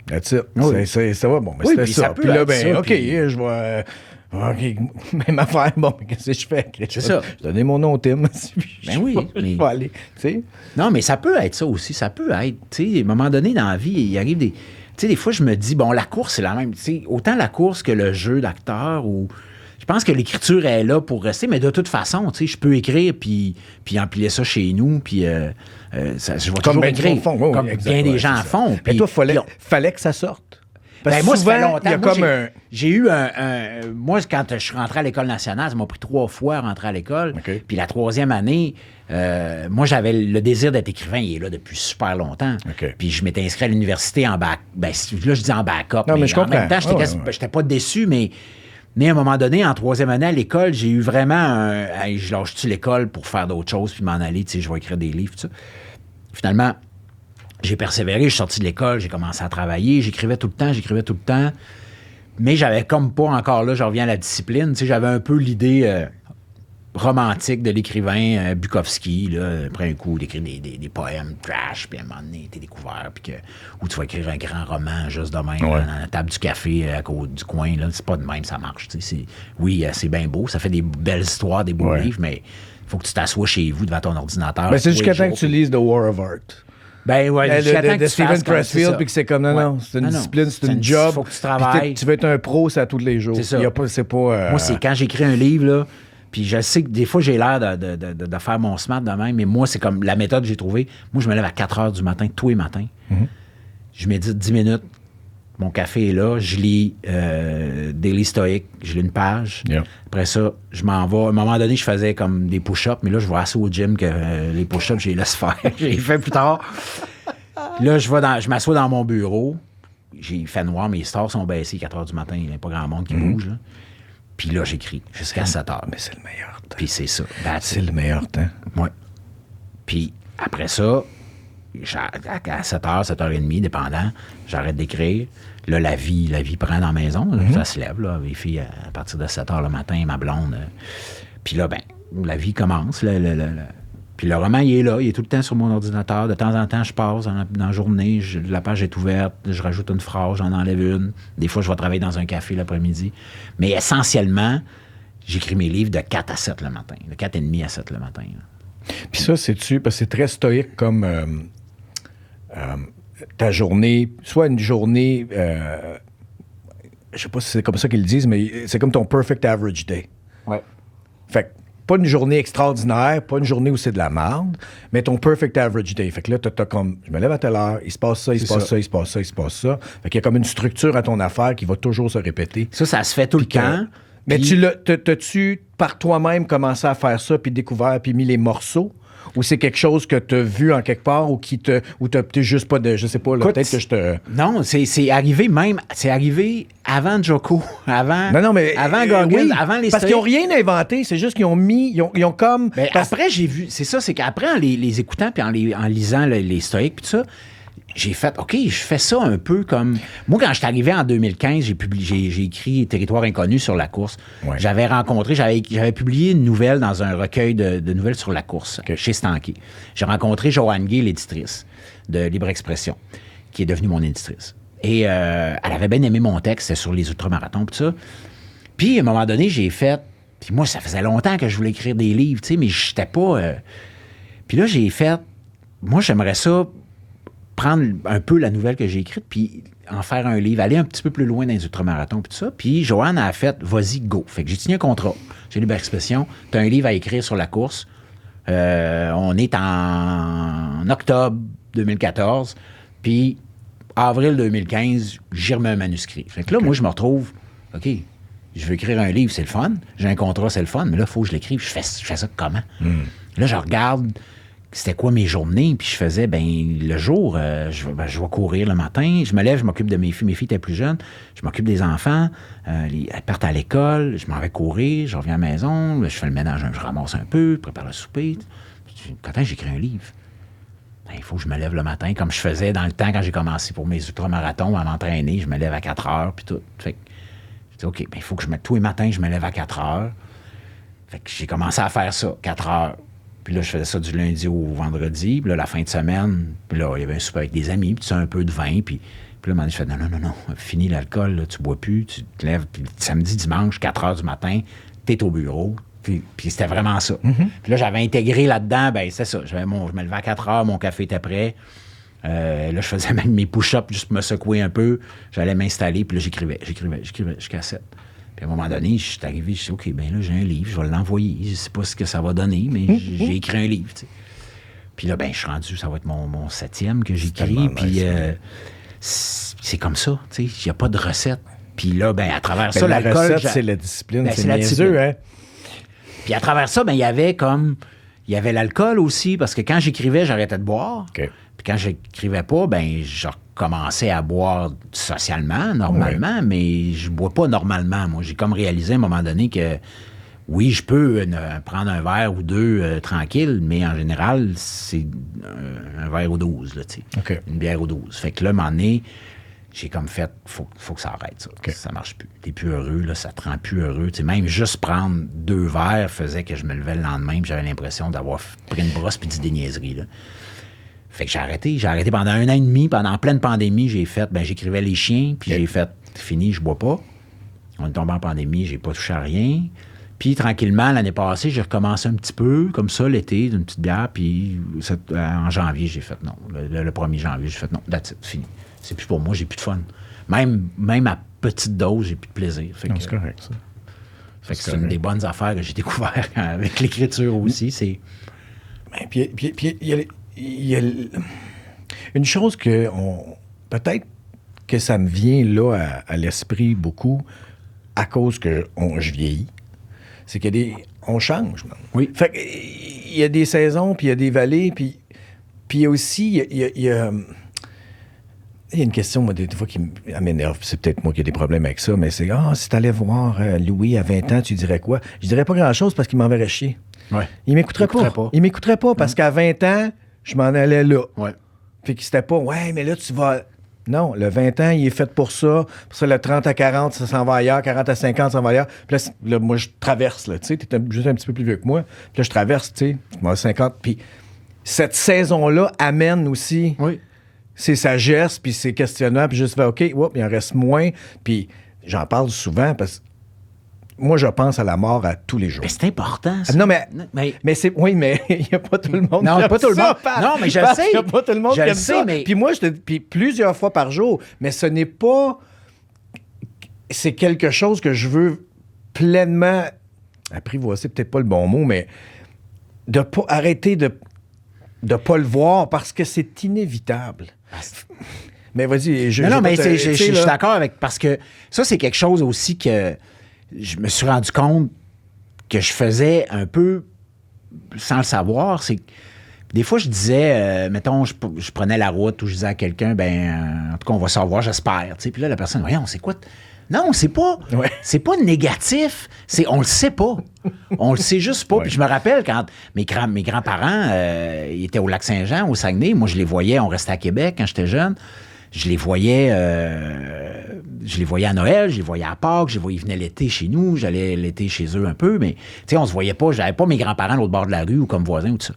That's it. Oui. Ça va, bon, mais c'était ça. Puis là, ben, OK, je vais... OK, même affaire, bon, mais qu'est-ce que je fais? C'est ça. Je donnais mon nom au Tim. Ben oui. Je vais aller, tu sais. Non, mais ça peut être ça aussi. Ça peut être, tu sais, à un moment donné dans la vie, il arrive des... Tu sais, des fois, je me dis, bon, la course, c'est la même. Tu sais, autant la course que le jeu d'acteur ou... Je pense que l'écriture est là pour rester, mais de toute façon, tu sais, je peux écrire puis empiler ça chez nous, puis je vais toujours écrire. Comme bien des gens font. Mais toi, fallait que ça sorte. Parce que moi, souvent, ça fait longtemps. Il y a moi, comme j'ai eu moi, quand je suis rentré à l'École nationale, ça m'a pris 3 fois à rentrer à l'école. Okay. Puis la 3e année, moi, j'avais le désir d'être écrivain. Il est là depuis super longtemps. Okay. Puis je m'étais inscrit à l'université en bac. Ben, là, je dis en backup. Non, mais je comprends. En même temps, j'étais pas déçu, mais Mais à un moment donné, en 3e année à l'école, j'ai eu vraiment un... Hey, je lâche-tu l'école pour faire d'autres choses puis m'en aller, tu sais, je vais écrire des livres, tout ça. Finalement, j'ai persévéré, je suis sorti de l'école, j'ai commencé à travailler, j'écrivais tout le temps. Mais j'avais comme pas encore là, je reviens à la discipline, tu sais, j'avais un peu l'idée romantique de l'écrivain Bukowski, là, après un coup, d'écrire des poèmes trash, puis à un moment donné, t'es découvert, puis ou tu vas écrire un grand roman juste de même, dans la table du café à côté du coin, là, c'est pas de même, ça marche, tu sais, oui, c'est bien beau, ça fait des belles histoires, des beaux livres, mais il faut que tu t'assoies chez vous devant ton ordinateur. Ben, c'est jusqu'à temps que tu lises The War of Art. Ben ouais, de Steven Pressfield, puis que c'est comme, non, c'est une discipline, c'est une job. Il faut que tu travailles. Tu veux être un pro, ça tous les jours. C'est ça. Moi, c'est quand j'écris un livre, là, puis je sais que des fois, j'ai l'air de faire mon smart de même, mais moi, c'est comme la méthode que j'ai trouvée. Moi, je me lève à 4 heures du matin, tous les matins. Mm-hmm. Je médite 10 minutes. Mon café est là. Je lis Daily Stoic. Je lis une page. Yeah. Après ça, je m'en vais. À un moment donné, je faisais comme des push-ups, mais là, je vais assez au gym que les push-ups, je les laisse faire. Je les fais plus tard. Là, je m'assois dans mon bureau. J'ai fait noir, mes stars sont baissés 4 heures du matin. Il n'y a pas grand monde qui bouge, là. Puis là, j'écris jusqu'à 7 heures. Mais c'est le meilleur temps. Puis c'est ça. C'est le meilleur temps. Oui. Puis après ça, à 7 heures, 7h30, dépendant, j'arrête d'écrire. Là, la vie prend dans la maison. Ça se lève, là. Les filles, à partir de 7 heures le matin, ma blonde. Puis là, ben, la vie commence. Puis le roman, il est là. Il est tout le temps sur mon ordinateur. De temps en temps, je passe dans la journée. La page est ouverte. Je rajoute une phrase, j'en enlève une. Des fois, je vais travailler dans un café l'après-midi. Mais essentiellement, j'écris mes livres de 4 à 7 le matin. De 4h30 à 7 le matin. Puis ça, c'est-tu... Parce que c'est très stoïque comme ta journée. Soit une journée... je sais pas si c'est comme ça qu'ils le disent, mais c'est comme ton perfect average day. Ouais. Fait que pas une journée extraordinaire, pas une journée où c'est de la merde, mais ton perfect average day. Fait que là, t'as comme, je me lève à telle heure, il se passe ça, il se passe ça, il se passe ça, il se passe ça. Fait qu'il y a comme une structure à ton affaire qui va toujours se répéter. Ça se fait tout le temps. Mais t'as-tu, par toi-même, commencé à faire ça, puis découvert, puis mis les morceaux? Ou c'est quelque chose que tu as vu en quelque part ou t'as peut-être juste pas de... Je sais pas, là, peut-être que je te... Non, c'est arrivé même... C'est arrivé avant Joko, avant... Non, mais... Avant Goggins, avant les... Parce qu'ils n'ont rien inventé, c'est juste qu'ils ont mis... Ils ont comme... Ben, après, j'ai vu... C'est ça, c'est qu'après, en les écoutant puis en lisant les stoïques puis tout ça, j'ai fait, OK, je fais ça un peu comme... Moi, quand je suis arrivé en 2015, j'ai écrit Territoire inconnu sur la course. Ouais. J'avais publié une nouvelle dans un recueil de nouvelles sur la course, chez Stanké. J'ai rencontré Joanne Gay, l'éditrice de Libre Expression, qui est devenue mon éditrice. Et elle avait bien aimé mon texte, c'était sur les ultramarathons et tout ça. Puis, à un moment donné, j'ai fait... Puis moi, ça faisait longtemps que je voulais écrire des livres, tu sais, mais j'étais pas... Puis là, j'ai fait... Moi, j'aimerais ça... prendre un peu la nouvelle que j'ai écrite, puis en faire un livre, aller un petit peu plus loin dans les ultramarathons, puis tout ça. Puis Joanne a fait « Vas-y, go ». Fait que j'ai signé un contrat. J'ai Libre Expression. Tu as un livre à écrire sur la course. On est en octobre 2014. Puis avril 2015, j'y remets un manuscrit. Fait que là, moi, je me retrouve, OK, je veux écrire un livre, c'est le fun. J'ai un contrat, c'est le fun. Mais là, il faut que je l'écrive. Je fais ça comment? Là, je regarde... C'était quoi mes journées? Puis je faisais, le jour, je vais courir le matin. Je me lève, je m'occupe de mes filles. Mes filles étaient plus jeunes. Je m'occupe des enfants. Elles partent à l'école. Je m'en vais courir. Je reviens à la maison. Je fais le ménage. Je ramasse un peu. Je prépare le souper. Quand j'écris un livre, il faut que je me lève le matin, comme je faisais dans le temps quand j'ai commencé pour mes ultramarathons à m'entraîner. Je me lève à 4 heures. Puis tout. Fait que je dis, OK, il faut que tous les matins, je me lève à 4 heures. Fait que j'ai commencé à faire ça, 4 heures. Puis là, je faisais ça du lundi au vendredi. Puis là, la fin de semaine, puis là, il y avait un souper avec des amis, puis tu as un peu de vin. Puis là, à un moment donné, je fais non, fini l'alcool, là, tu bois plus, tu te lèves. Puis samedi, dimanche, 4 heures du matin, t'es au bureau. Puis c'était vraiment ça. Mm-hmm. Puis là, j'avais intégré là-dedans, c'est ça. Je me levais à 4 heures, mon café était prêt. Là, je faisais même mes push-ups juste pour me secouer un peu. J'allais m'installer, puis là, j'écrivais jusqu'à 7. Puis à un moment donné, je suis arrivé, je dis, OK, là, j'ai un livre, je vais l'envoyer. Je sais pas ce que ça va donner, mais j'ai écrit un livre, tu sais. Puis là, je suis rendu, ça va être mon 7e que j'écris. Puis c'est comme ça, tu sais, il n'y a pas de recette. Puis là, à travers ça, la recette, c'est la discipline, c'est niaiseux, hein? Puis à travers ça, il y avait l'alcool aussi, parce que quand j'écrivais, j'arrêtais de boire. Okay. Puis quand j'écrivais pas, ben je recommençais à boire socialement, normalement, mais je bois pas normalement. Moi, j'ai comme réalisé à un moment donné que oui, je peux prendre un verre ou deux tranquille, mais en général, c'est un verre ou 12, là, tu sais. OK. Une bière ou 12. Fait que là, à un moment donné, j'ai comme fait, faut que ça arrête, ça. Okay. Ça marche plus. T'es plus heureux, là, ça te rend plus heureux. Tu sais, même juste prendre 2 verres faisait que je me levais le lendemain et j'avais l'impression d'avoir pris une brosse puis dit des niaiseries, là. Fait que j'ai arrêté. J'ai arrêté pendant 1 an et demi. Pendant pleine pandémie, j'écrivais Les Chiens, puis j'ai fait, fini, je bois pas. On est tombé en pandémie, j'ai pas touché à rien. Puis, tranquillement, l'année passée, j'ai recommencé un petit peu, comme ça, l'été, d'une petite bière. Puis, en janvier, j'ai fait non. Le 1er janvier, j'ai fait non, that's it, fini. C'est plus pour moi, j'ai plus de fun. Même à petite dose, j'ai plus de plaisir. C'est correct, ça. Fait que c'est une des bonnes affaires que j'ai découvert avec l'écriture aussi. C'est... Ben, puis il y a une chose que peut-être que ça me vient là à l'esprit beaucoup à cause que je vieillis. C'est on change, man. Oui. Fait qu'il y a des saisons, puis il y a des vallées, puis il y a aussi, il y a une question, moi, des fois, qui m'énerve. C'est peut-être moi qui ai des problèmes avec ça, mais c'est, si t'allais voir Louis à 20 ans, tu dirais quoi? Je dirais pas grand-chose parce qu'il m'enverrait chier. Ouais. Il m'écouterait pas. Il m'écouterait pas parce qu'à 20 ans, je m'en allais là. Ouais. Fait que c'était pas, ouais, mais là, tu vas... Non, le 20 ans, il est fait pour ça. Pour ça, le 30 à 40, ça s'en va ailleurs. 40 à 50, ça s'en va ailleurs. Puis là, moi, je traverse, là. Tu sais, t'es juste un petit peu plus vieux que moi. Puis là, je traverse, tu sais, je m'en vais à 50. Puis cette saison-là amène aussi ses sagesses, puis ses questionnements. Puis juste, OK, il en reste moins. Puis j'en parle souvent parce que moi, je pense à la mort à tous les jours. Mais c'est important, ça. Non, mais c'est... Oui, mais il n'y a pas tout le monde non, qui pas tout le monde. Non, mais je le sais. Il n'y a pas tout le monde qui aime ça. Mais... Puis moi, puis plusieurs fois par jour. Mais ce n'est pas... C'est quelque chose que je veux pleinement... Apprivoiser, peut-être pas le bon mot, mais de pas arrêter de pas le voir parce que c'est inévitable. Mais vas-y, Non, mais je suis d'accord avec... Parce que ça, c'est quelque chose aussi que... Je me suis rendu compte que je faisais un peu sans le savoir. C'est des fois, je disais, mettons, je prenais la route ou je disais à quelqu'un, en tout cas, on va savoir, j'espère. Puis là, la personne, voyons, c'est quoi? Non, c'est pas, c'est pas négatif. On le sait pas. On le sait juste pas. Puis je me rappelle quand mes grands-parents, ils étaient au Lac-Saint-Jean, au Saguenay. Moi, je les voyais, on restait à Québec quand j'étais jeune. Je les voyais à Noël, je les voyais à Pâques, ils venaient l'été chez nous, j'allais l'été chez eux un peu, mais tu sais, on se voyait pas, j'avais pas mes grands-parents à l'autre bord de la rue ou comme voisins ou tout ça.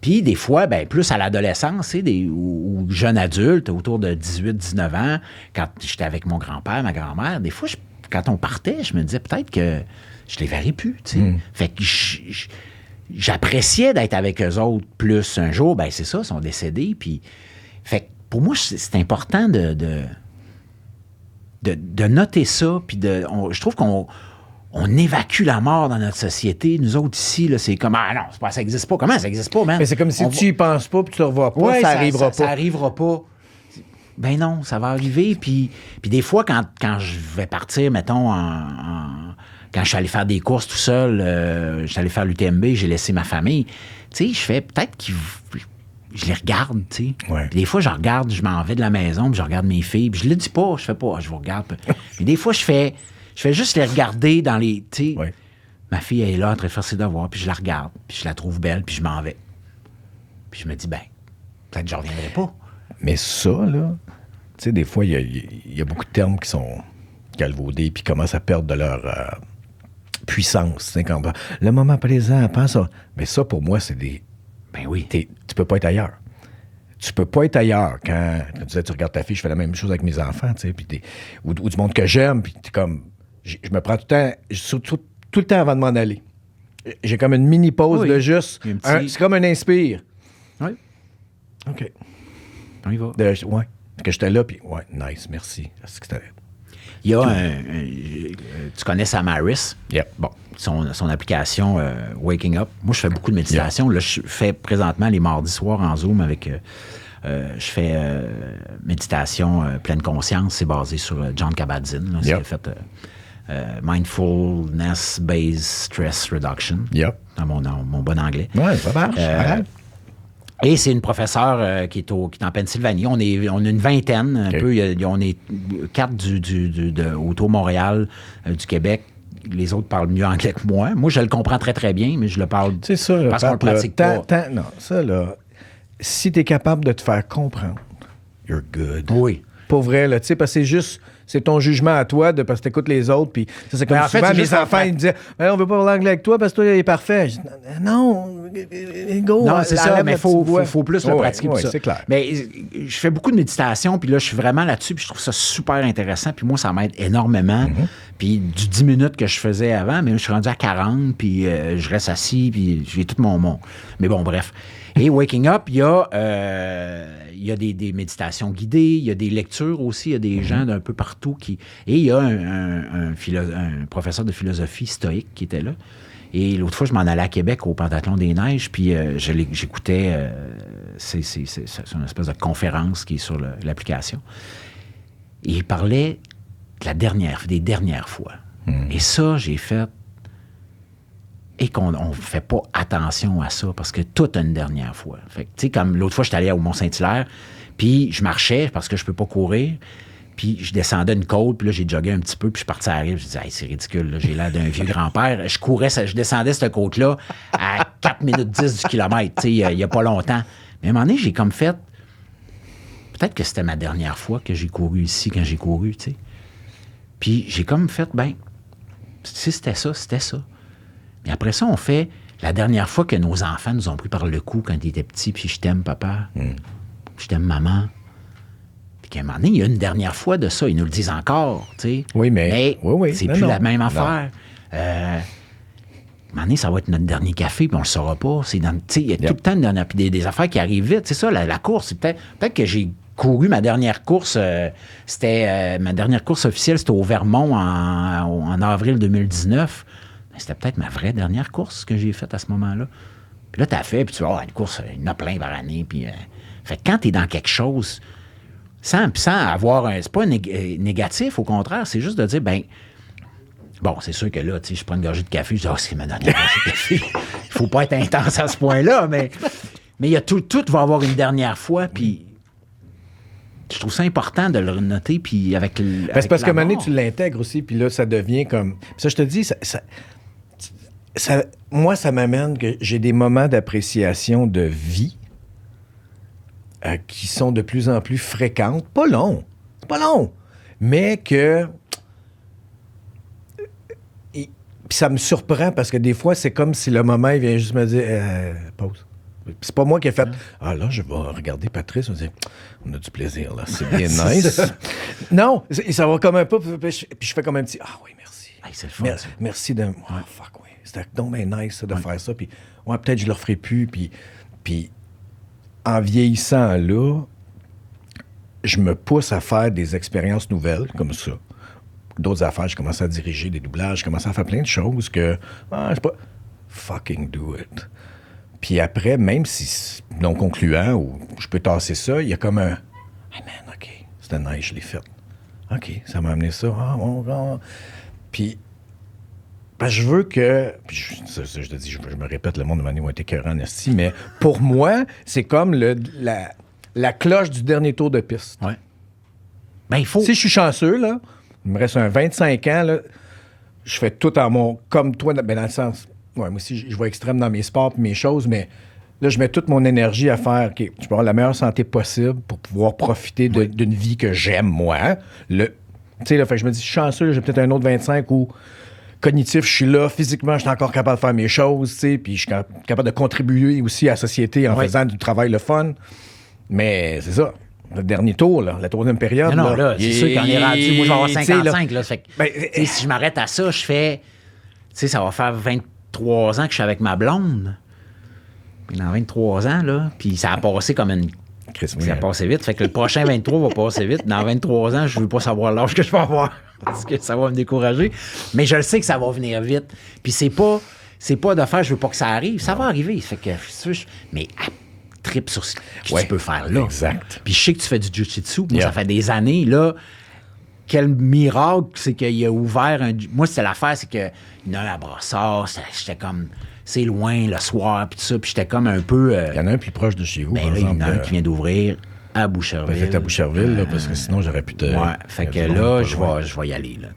Puis des fois, plus à l'adolescence, ou jeune adulte, autour de 18-19 ans, quand j'étais avec mon grand-père, ma grand-mère, des fois, quand on partait, je me disais peut-être que je les verrais plus, tu sais. Fait que j'appréciais d'être avec eux autres plus. Un jour, c'est ça, ils sont décédés, puis... Fait que pour moi, c'est important de noter ça, puis je trouve qu'on évacue la mort dans notre société. Nous autres, ici, là, c'est comme, non, ça n'existe pas. Comment ça n'existe pas, man? Mais c'est comme si tu y penses pas, puis tu ne revois pas, ça n'arrivera pas. Ça n'arrivera pas. Ben non, ça va arriver. Puis des fois, quand je vais partir, mettons, quand je suis allé faire des courses tout seul, je suis allé faire l'UTMB, j'ai laissé ma famille, tu sais, je fais peut-être je les regarde, tu sais. Ouais. Des fois, je regarde, je m'en vais de la maison, puis je regarde mes filles, puis je le dis pas, je fais pas, je vous regarde. Mais des fois, je fais juste les regarder dans les, tu sais. Ouais. Ma fille, elle est là en train de faire ses devoirs, puis je la regarde, puis je la trouve belle, puis je m'en vais. Puis je me dis, peut-être que je reviendrai pas. Mais ça, là, tu sais, des fois, il y a beaucoup de termes qui sont galvaudés, puis commencent à perdre de leur puissance. Le moment présent, pense ça. Mais ça, pour moi, c'est des... Ben oui. Tu peux pas être ailleurs. Tu peux pas être ailleurs quand tu disais, tu regardes ta fille, je fais la même chose avec mes enfants, tu sais, ou du monde que j'aime, puis t'es comme... Je me prends tout le temps, tout le temps avant de m'en aller. J'ai comme une mini pause de juste... c'est comme un inspire. Oui. OK. On y va. Ouais. Que j'étais là, puis ouais, nice, merci. C'est ce que c'était. Il y a tu connais Sam Harris? Yep. Bon, son application Waking Up. Moi, je fais beaucoup de méditation. Là, je fais présentement les mardis soirs en Zoom avec... je fais méditation pleine conscience. C'est basé sur John Kabat-Zinn. Là, qui a fait Mindfulness-Based Stress Reduction. Yep. Dans mon bon anglais. Ouais, ça marche. Et c'est une professeure qui est en Pennsylvanie. On a une vingtaine, un peu. On est 4 autour Montréal, du Québec. Les autres parlent mieux anglais que moi. Moi, je le comprends très, très bien, mais je le parle c'est ça, parce qu'on le pratique pas. Non, ça, là, si tu es capable de te faire comprendre, you're good. Oui. Pour vrai, là, tu sais, parce que c'est ton jugement à toi parce que t'écoutes les autres. Puis ça, c'est comme en souvent, fait, mes enfants, ils me disaient on veut pas parler anglais avec toi parce que toi, il est parfait. Je dis, non, go. Non, c'est ça, mais il faut plus le pratiquer. Oui, ça. c'est clair. Mais je fais beaucoup de méditation, puis là, je suis vraiment là-dessus, puis je trouve ça super intéressant. Puis moi, ça m'aide énormément. Puis du 10 minutes que je faisais avant, mais je suis rendu à 40, puis je reste assis, puis j'ai tout mon... Mais bon, bref. Et Waking Up, il y a des méditations guidées, il y a des lectures aussi, il y a des gens d'un peu partout qui... Et il y a un professeur de philosophie stoïque qui était là. Et l'autre fois, je m'en allais à Québec au Pentathlon des Neiges, puis j'écoutais... c'est une espèce de conférence qui est sur l'application. Et il parlait des dernières fois. Et ça, j'ai fait... Et qu'on ne fait pas attention à ça, parce que tout a une dernière fois. Fait que, tu sais, comme l'autre fois, j'étais allé au Mont-Saint-Hilaire, puis je marchais parce que je peux pas courir, puis je descendais une côte, puis là, j'ai jogué un petit peu, puis je suis parti à la rive, je disais, hey, c'est ridicule, là, j'ai l'air d'un vieux grand-père. Je descendais cette côte-là à 4 minutes 10 du kilomètre, tu sais, il y a pas longtemps. Mais à un moment donné, j'ai comme fait, peut-être que c'était ma dernière fois que j'ai couru ici, quand j'ai couru, tu sais. Puis j'ai comme fait, si c'était ça, c'était ça. Mais après ça, on fait la dernière fois que nos enfants nous ont pris par le cou quand ils étaient petits, puis je t'aime, papa, je t'aime, maman. Puis qu'à un moment donné, il y a une dernière fois de ça. Ils nous le disent encore, tu sais. Oui, mais c'est plus la même affaire. À un moment donné, ça va être notre dernier café, puis on le saura pas. Il y a tout le temps une dernière... Puis des affaires qui arrivent vite. C'est ça, la course. C'est peut-être que j'ai couru ma dernière course. Ma dernière course officielle, c'était au Vermont en avril 2019. C'était peut-être ma vraie dernière course que j'ai faite à ce moment-là. Puis là, t'as fait, puis tu vois, une course, il y en a plein par année. Puis, fait que quand t'es dans quelque chose, sans avoir c'est pas négatif, au contraire, c'est juste de dire, bon, c'est sûr que là, tu sais, je prends une gorgée de café, je dis, c'est ma dernière gorgée de café. Il faut pas être intense à ce point-là, mais il y a tout va avoir une dernière fois, puis je trouve ça important de le noter, puis avec c'est parce qu'à un moment donné, tu l'intègres aussi, puis là, ça devient comme... Ça, je te dis, moi, ça m'amène que j'ai des moments d'appréciation de vie qui sont de plus en plus fréquentes. Pas long, c'est pas long, mais que... Puis ça me surprend parce que des fois, c'est comme si le moment, il vient juste me dire pause. C'est pas moi qui ai fait là, je vais regarder Patrice, on a du plaisir, là, c'est bien nice. Non, ça va comme un peu, puis je fais comme un petit oui, merci. Hey, c'est le fun, merci de. Fuck, oui. C'était donc bien nice ça, de faire ça. Puis, peut-être je le referai plus. Puis, en vieillissant là, je me pousse à faire des expériences nouvelles comme ça. D'autres affaires, je commence à diriger des doublages, je commence à faire plein de choses que. Je sais pas. Fucking do it. Puis après, même si c'est non concluant ou je peux tasser ça, il y a comme un hey man, OK, c'était nice, je l'ai fait. OK, ça m'a amené ça. Puis, je veux que. Puis je te dis, je me répète, le monde de Manu a été écœurant en esti, mais pour moi, c'est comme la cloche du dernier tour de piste. Ouais. Il faut. Si je suis chanceux, là, il me reste un 25 ans, là, je fais tout en mon. Comme toi, dans le sens. Ouais, moi aussi, je vois extrême dans mes sports et mes choses, mais là, je mets toute mon énergie à faire, OK, je peux avoir la meilleure santé possible pour pouvoir profiter d'une vie que j'aime, moi. Tu sais, là, fait que je me dis, je suis chanceux, là, j'ai peut-être un autre 25 où cognitif, je suis là, physiquement, je suis encore capable de faire mes choses, tu sais, puis je suis capable de contribuer aussi à la société en faisant du travail le fun. Mais c'est ça. Le dernier tour, là, la troisième période. Non, là, c'est sûr qu'on est rendu. Moi, je vais avoir 55. Là, fait que, ben, si je m'arrête à ça, je fais. Tu sais, ça va faire 23 ans que je suis avec ma blonde. Puis dans 23 ans, là, puis ça a passé comme une. Ça a passé vite. Fait que le prochain 23 va passer vite. Dans 23 ans, je ne veux pas savoir l'âge que je vais avoir. Parce que ça va me décourager. Mais je le sais que ça va venir vite. Puis c'est pas de faire, je veux pas que ça arrive. Ça va arriver. Fait que, mais trip sur ce que tu peux faire là. Exact. Puis je sais que tu fais du jiu-jitsu. Moi, ça fait des années, là. Quel miracle, c'est qu'il a ouvert un... Moi, c'était l'affaire, c'est qu'il y en a un à Brossard. J'étais comme... c'est loin le soir, puis tout ça. Puis j'étais comme un peu... Il y en a un plus proche de chez vous, ben par là, il y en exemple. a un qui vient d'ouvrir à Boucherville. Fait à Boucherville, là, parce que sinon, j'aurais pu te... Ouais, fait que là, je vais y aller. Là,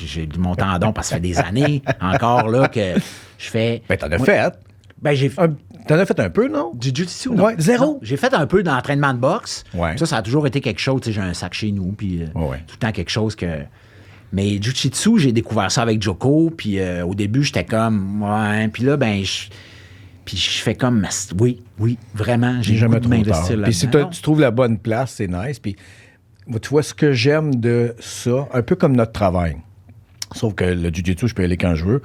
j'ai mon tendon parce que ça fait des années encore là, que je fais... Ben, t'en as fait. Ben, j'ai fait... T'en as fait un peu, non? Du jiu-jitsu, non? Ouais, zéro. Non. J'ai fait un peu d'entraînement de boxe. Ouais. Ça a toujours été quelque chose. J'ai un sac chez nous, puis Ouais. tout le temps quelque chose que... Mais jiu-jitsu, j'ai découvert ça avec Joko, puis au début, j'étais comme... Ouais, puis là, ben, puis je fais comme... Oui, vraiment, j'ai jamais jamais trop tard. investi là-dedans. Puis si tu trouves la bonne place, c'est nice. Puis tu vois, ce que j'aime de ça, un peu comme notre travail, sauf que le jiu-jitsu, je peux y aller quand je veux.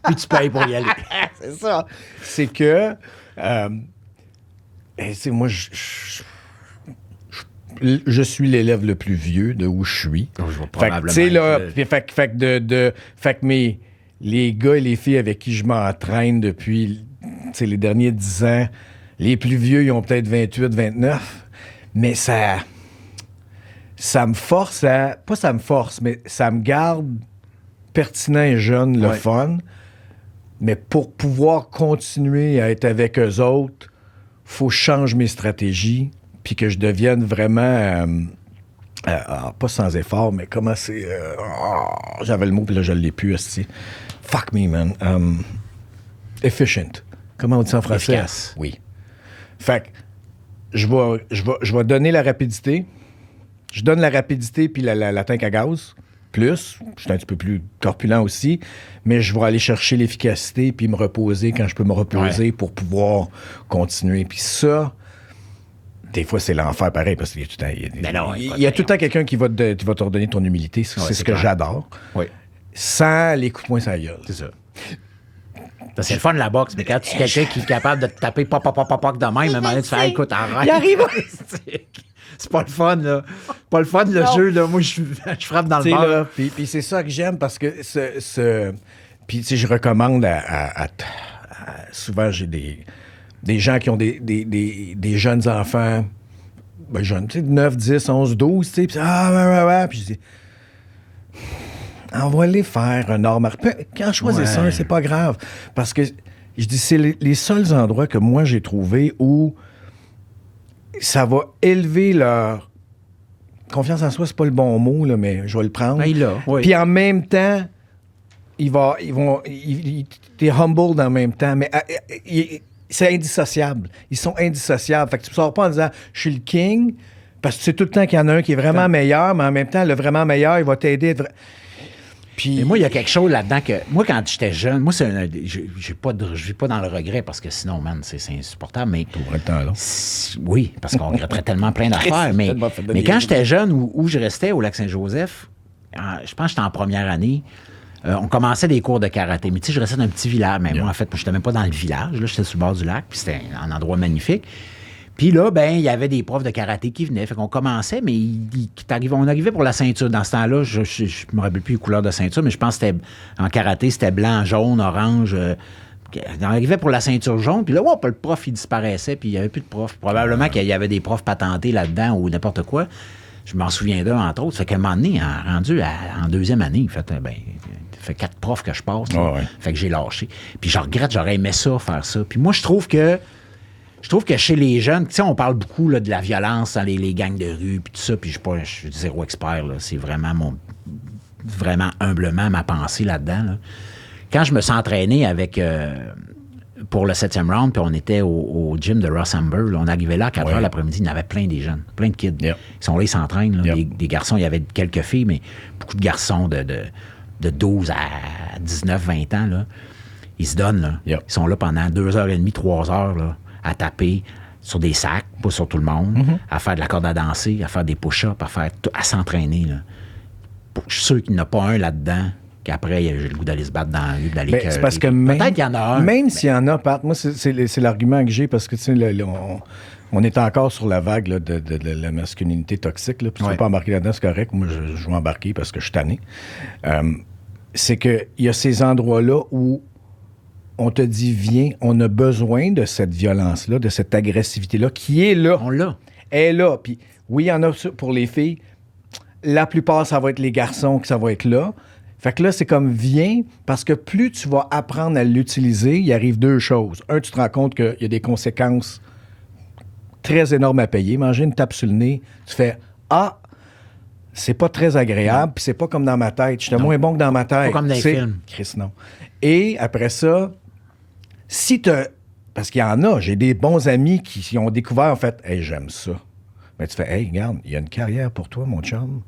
Puis tu payes pour y aller. C'est ça. C'est que... moi, je suis l'élève le plus vieux de où je suis. Je vais Fait que, tu sais, là, fait que les gars et les filles avec qui je m'entraîne depuis les derniers 10 ans, les plus vieux, ils ont peut-être 28, 29, mais ça me force à... Pas ça me force, mais ça me garde pertinent et jeune, le fun. Mais pour pouvoir continuer à être avec eux autres, faut que je change mes stratégies puis que je devienne vraiment... pas sans effort, mais comment c'est... j'avais le mot, puis là, je l'ai plus, aussi. Fuck me, man. Efficient. Comment on dit ça en français? Efficace. Oui. Fait que je vais donner la rapidité. Je donne la rapidité puis la tank à gaz. Plus, je suis un petit peu plus corpulent aussi, mais je vais aller chercher l'efficacité puis me reposer quand je peux me reposer pour pouvoir continuer. Puis ça, des fois, c'est l'enfer pareil, parce qu'il y a tout le temps, il y a tout le temps quelqu'un qui va te redonner ton humilité. C'est ce que j'adore. Oui. Sans les coups de poing sur la gueule. C'est ça. C'est le fun de la boxe, mais quand tu es quelqu'un qui est capable de te taper pop de même, à un moment donné, tu fais hey, écoute, arrête. Il arrive! C'est pas le fun, là. Pas le fun, le jeu, là. Moi, je frappe dans le bord. Puis c'est ça que j'aime, parce que puis, tu sais, je recommande souvent, j'ai des gens qui ont des jeunes enfants, ben jeunes, tu sais, 9, 10, 11, 12, tu sais, puis puis je dis... Envoie-les faire un art martial. Quand je choisis un, c'est pas grave. Parce que, je dis, c'est les seuls endroits que moi, j'ai trouvé où ça va élever leur... Confiance en soi, c'est pas le bon mot, là, mais je vais le prendre. Puis en même temps, t'es humble en même temps, mais c'est indissociable. Ils sont indissociables. Fait que tu ne sors pas en disant « je suis le king », parce que tu sais tout le temps qu'il y en a un qui est vraiment meilleur, mais en même temps, le vraiment meilleur, il va t'aider à être... Mais moi, il y a quelque chose là-dedans que... Moi, quand j'étais jeune, moi, je ne vis pas dans le regret parce que sinon, man, c'est insupportable. Mais le temps, là. Oui, parce qu'on regretterait tellement plein d'affaires. Mais quand j'étais jeune, où je restais au Lac-Saint-Joseph, je pense que j'étais en première année, on commençait des cours de karaté. Mais tu sais, je restais dans un petit village. Mais moi, en fait, je n'étais même pas dans le village. Là, j'étais sur le bord du lac, puis c'était un endroit magnifique. Puis là, ben, il y avait des profs de karaté qui venaient. Fait qu'on commençait, mais on arrivait pour la ceinture. Dans ce temps-là, je me rappelle plus les couleurs de ceinture, mais je pense que en karaté, c'était blanc, jaune, orange. On arrivait pour la ceinture jaune, puis là, le prof, il disparaissait, puis il n'y avait plus de prof. Probablement qu'il y avait des profs patentés là-dedans ou n'importe quoi. Je m'en souviens d'eux, entre autres. Ça fait qu'à un moment donné, rendu en deuxième année, ça fait 4 profs que je passe. Fait que j'ai lâché. Puis je regrette, j'aurais aimé ça, faire ça. Puis moi, je trouve que chez les jeunes, tu sais, on parle beaucoup là, de la violence dans les gangs de rue, puis tout ça, puis je suis zéro expert, là. C'est vraiment vraiment humblement ma pensée là-dedans, là. Quand je me suis entraîné pour le 7e round, puis on était au gym de Ross Amber, là, on arrivait là à 4 heures l'après-midi, il y en avait plein des jeunes, plein de kids. Ils sont là, ils s'entraînent, là, des garçons, il y avait quelques filles, mais beaucoup de garçons de 12 à 19, 20 ans, là. Ils se donnent, là. Ils sont là pendant 2h30, 3 heures, là, à taper sur des sacs, pas sur tout le monde, à faire de la corde à danser, à faire des push-ups, à s'entraîner. Là. Je suis sûr qu'il n'y en a pas un là-dedans qu'après, j'ai le goût d'aller se battre dans la rue, d'aller... C'est parce que peut-être qu'il y en a un. Même s'il y en a, Pat, moi, c'est l'argument que j'ai, parce que, tu sais, on est encore sur la vague là, de la masculinité toxique. Là, puis tu ne veux pas embarquer là-dedans, c'est correct. Moi, je vais embarquer parce que je suis tanné. C'est qu'il y a ces endroits-là où on te dit, viens, on a besoin de cette violence-là, de cette agressivité-là, qui est là. On l'a. Elle est là. Puis oui, il y en a pour les filles. La plupart, ça va être les garçons que ça va être là. Fait que là, c'est comme viens, parce que plus tu vas apprendre à l'utiliser, il arrive deux choses. Un, tu te rends compte qu'il y a des conséquences très énormes à payer. Manger une tape sur le nez, tu fais « Ah, c'est pas très agréable, puis c'est pas comme dans ma tête. J'étais moins bon que dans ma tête. » Pas comme dans les films. Chris, non. Et après ça, si tu parce qu'il y en a, j'ai des bons amis qui ont découvert, en fait, « Hey, j'aime ça. » Mais tu fais « Hey, regarde, il y a une carrière pour toi, mon chum. »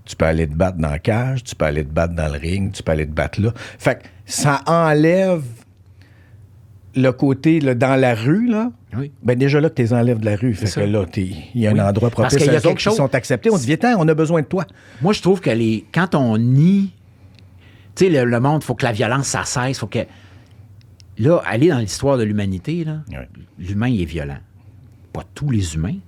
Tu peux aller te battre dans la cage, tu peux aller te battre dans le ring, tu peux aller te battre là. Fait que ça enlève le côté là, dans la rue, là. Oui. Ben déjà là que tu les enlèves de la rue. Fait que là, il y a un endroit propice à eux autres qui sont acceptés. On dit, viens, on a besoin de toi. Moi, je trouve que quand on nie, tu sais, le monde, il faut que la violence, ça cesse. Faut que. Là, aller dans l'histoire de l'humanité, là, l'humain, il est violent. Pas tous les humains.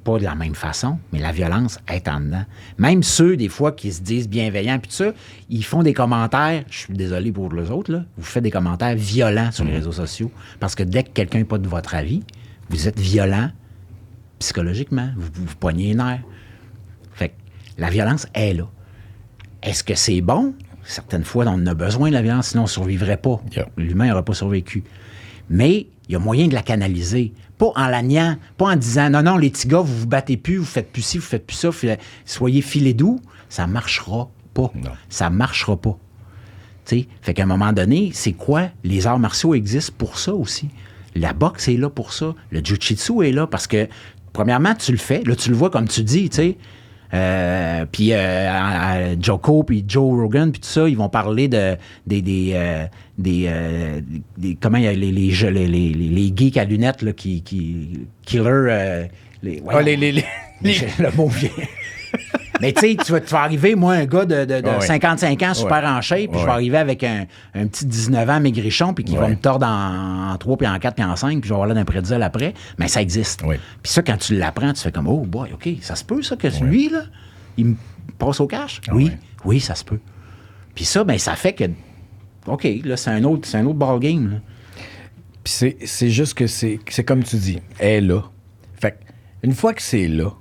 Pas de la même façon, mais la violence est en dedans. Même ceux, des fois, qui se disent bienveillants, puis tout ça, ils font des commentaires, je suis désolé pour les autres, là, vous faites des commentaires violents sur les réseaux sociaux, parce que dès que quelqu'un n'est pas de votre avis, vous êtes violent psychologiquement, vous poignez les nerfs. Fait que la violence est là. Est-ce que c'est bon? Certaines fois, on en a besoin de la violence, sinon on ne survivrait pas. Yeah. L'humain n'aurait pas survécu. Mais il y a moyen de la canaliser. Pas en la niant, pas en disant non, les petits gars, vous vous battez plus, vous faites plus ci, vous faites plus ça, soyez filés doux. Ça marchera pas. Non. Ça marchera pas. T'sais? Fait qu'à un moment donné, c'est quoi? Les arts martiaux existent pour ça aussi. La boxe est là pour ça. Le jiu-jitsu est là parce que, premièrement, tu le fais. Là, tu le vois comme tu dis, tu sais. Puis Joko puis Joe Rogan puis tout ça, ils vont parler comment il y a les geeks à lunettes là, qui killer le mot vient. Mais tu sais, tu vas arriver, moi, un gars de 55 ans, super en shape, puis je vais arriver avec un petit 19 ans maigrichon, puis qui va me tordre en 3, puis en 4, puis en 5, puis je vais avoir l'air d'un pretzel après. Mais ça existe. Oui. Puis ça, quand tu l'apprends, tu fais comme, oh boy, OK, ça se peut, ça, que lui, là, il me passe au cash? Oui, ça se peut. Puis ça, ben ça fait que, OK, là, c'est un autre ballgame, là. Puis c'est juste que c'est comme tu dis, elle est là. Fait que, une fois que c'est là,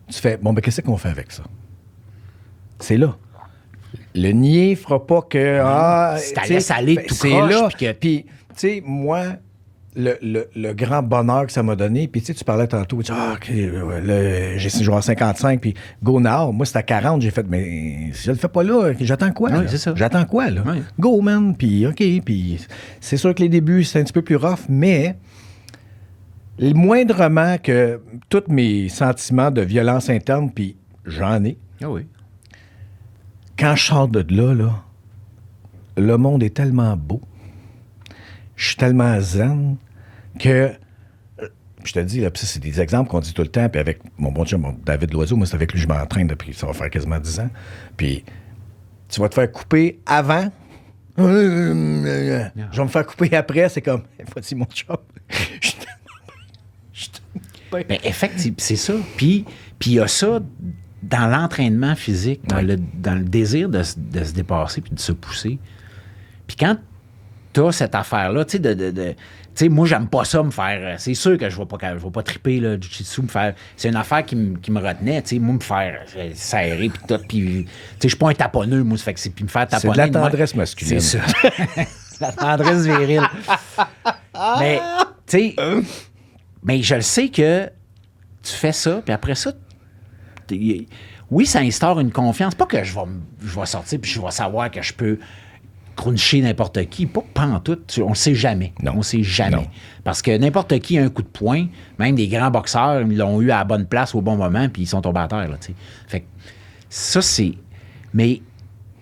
tu fais, bon, ben qu'est-ce qu'on fait avec ça? C'est là. Le nier fera pas que... si t'as laissé aller tout c'est croche, là. Puis, tu sais, moi, le grand bonheur que ça m'a donné, puis tu sais, tu parlais tantôt, tu dis, OK, j'ai joué à 55, puis go now. Moi, c'était à 40, j'ai fait, mais si je le fais pas là, j'attends quoi? Oui, là? c'est ça. J'attends quoi, là? Oui. Go, man, puis OK, puis c'est sûr que les débuts, c'est un petit peu plus rough, mais... moindrement que tous mes sentiments de violence interne, puis j'en ai. Ah oui. Quand je sors de là, le monde est tellement beau. Je suis tellement zen que... Je te dis, là, ça, c'est des exemples qu'on dit tout le temps, puis avec mon bon chum, David Loiseau, moi, c'est avec lui que je m'entraîne depuis, ça va faire quasiment 10 ans. Puis tu vas te faire couper avant... Je vais me faire couper après, c'est comme... Voici mon chum. Ben, effectivement, c'est ça. Puis il y a ça dans l'entraînement physique, dans le désir de se dépasser puis de se pousser. Puis quand tu as cette affaire-là, tu sais, moi, j'aime pas ça me faire... C'est sûr que je vais pas triper, là, du jiu-jitsu, me faire... C'est une affaire qui me retenait, tu sais, moi, me faire serrer puis tout, puis... Tu sais, je suis pas un taponneux, moi, ça fait que c'est... Puis me faire taponner... C'est de la tendresse masculine. C'est ça. La tendresse virile. Mais, tu sais... Mais je le sais que tu fais ça, puis après ça, oui, ça instaure une confiance. Pas que je vais sortir puis je vais savoir que je peux cruncher n'importe qui. Pas en tout. On le sait jamais. Non. On le sait jamais. Non. Parce que n'importe qui a un coup de poing. Même des grands boxeurs, ils l'ont eu à la bonne place au bon moment, puis ils sont tombés à terre. Là, fait que ça, c'est... Mais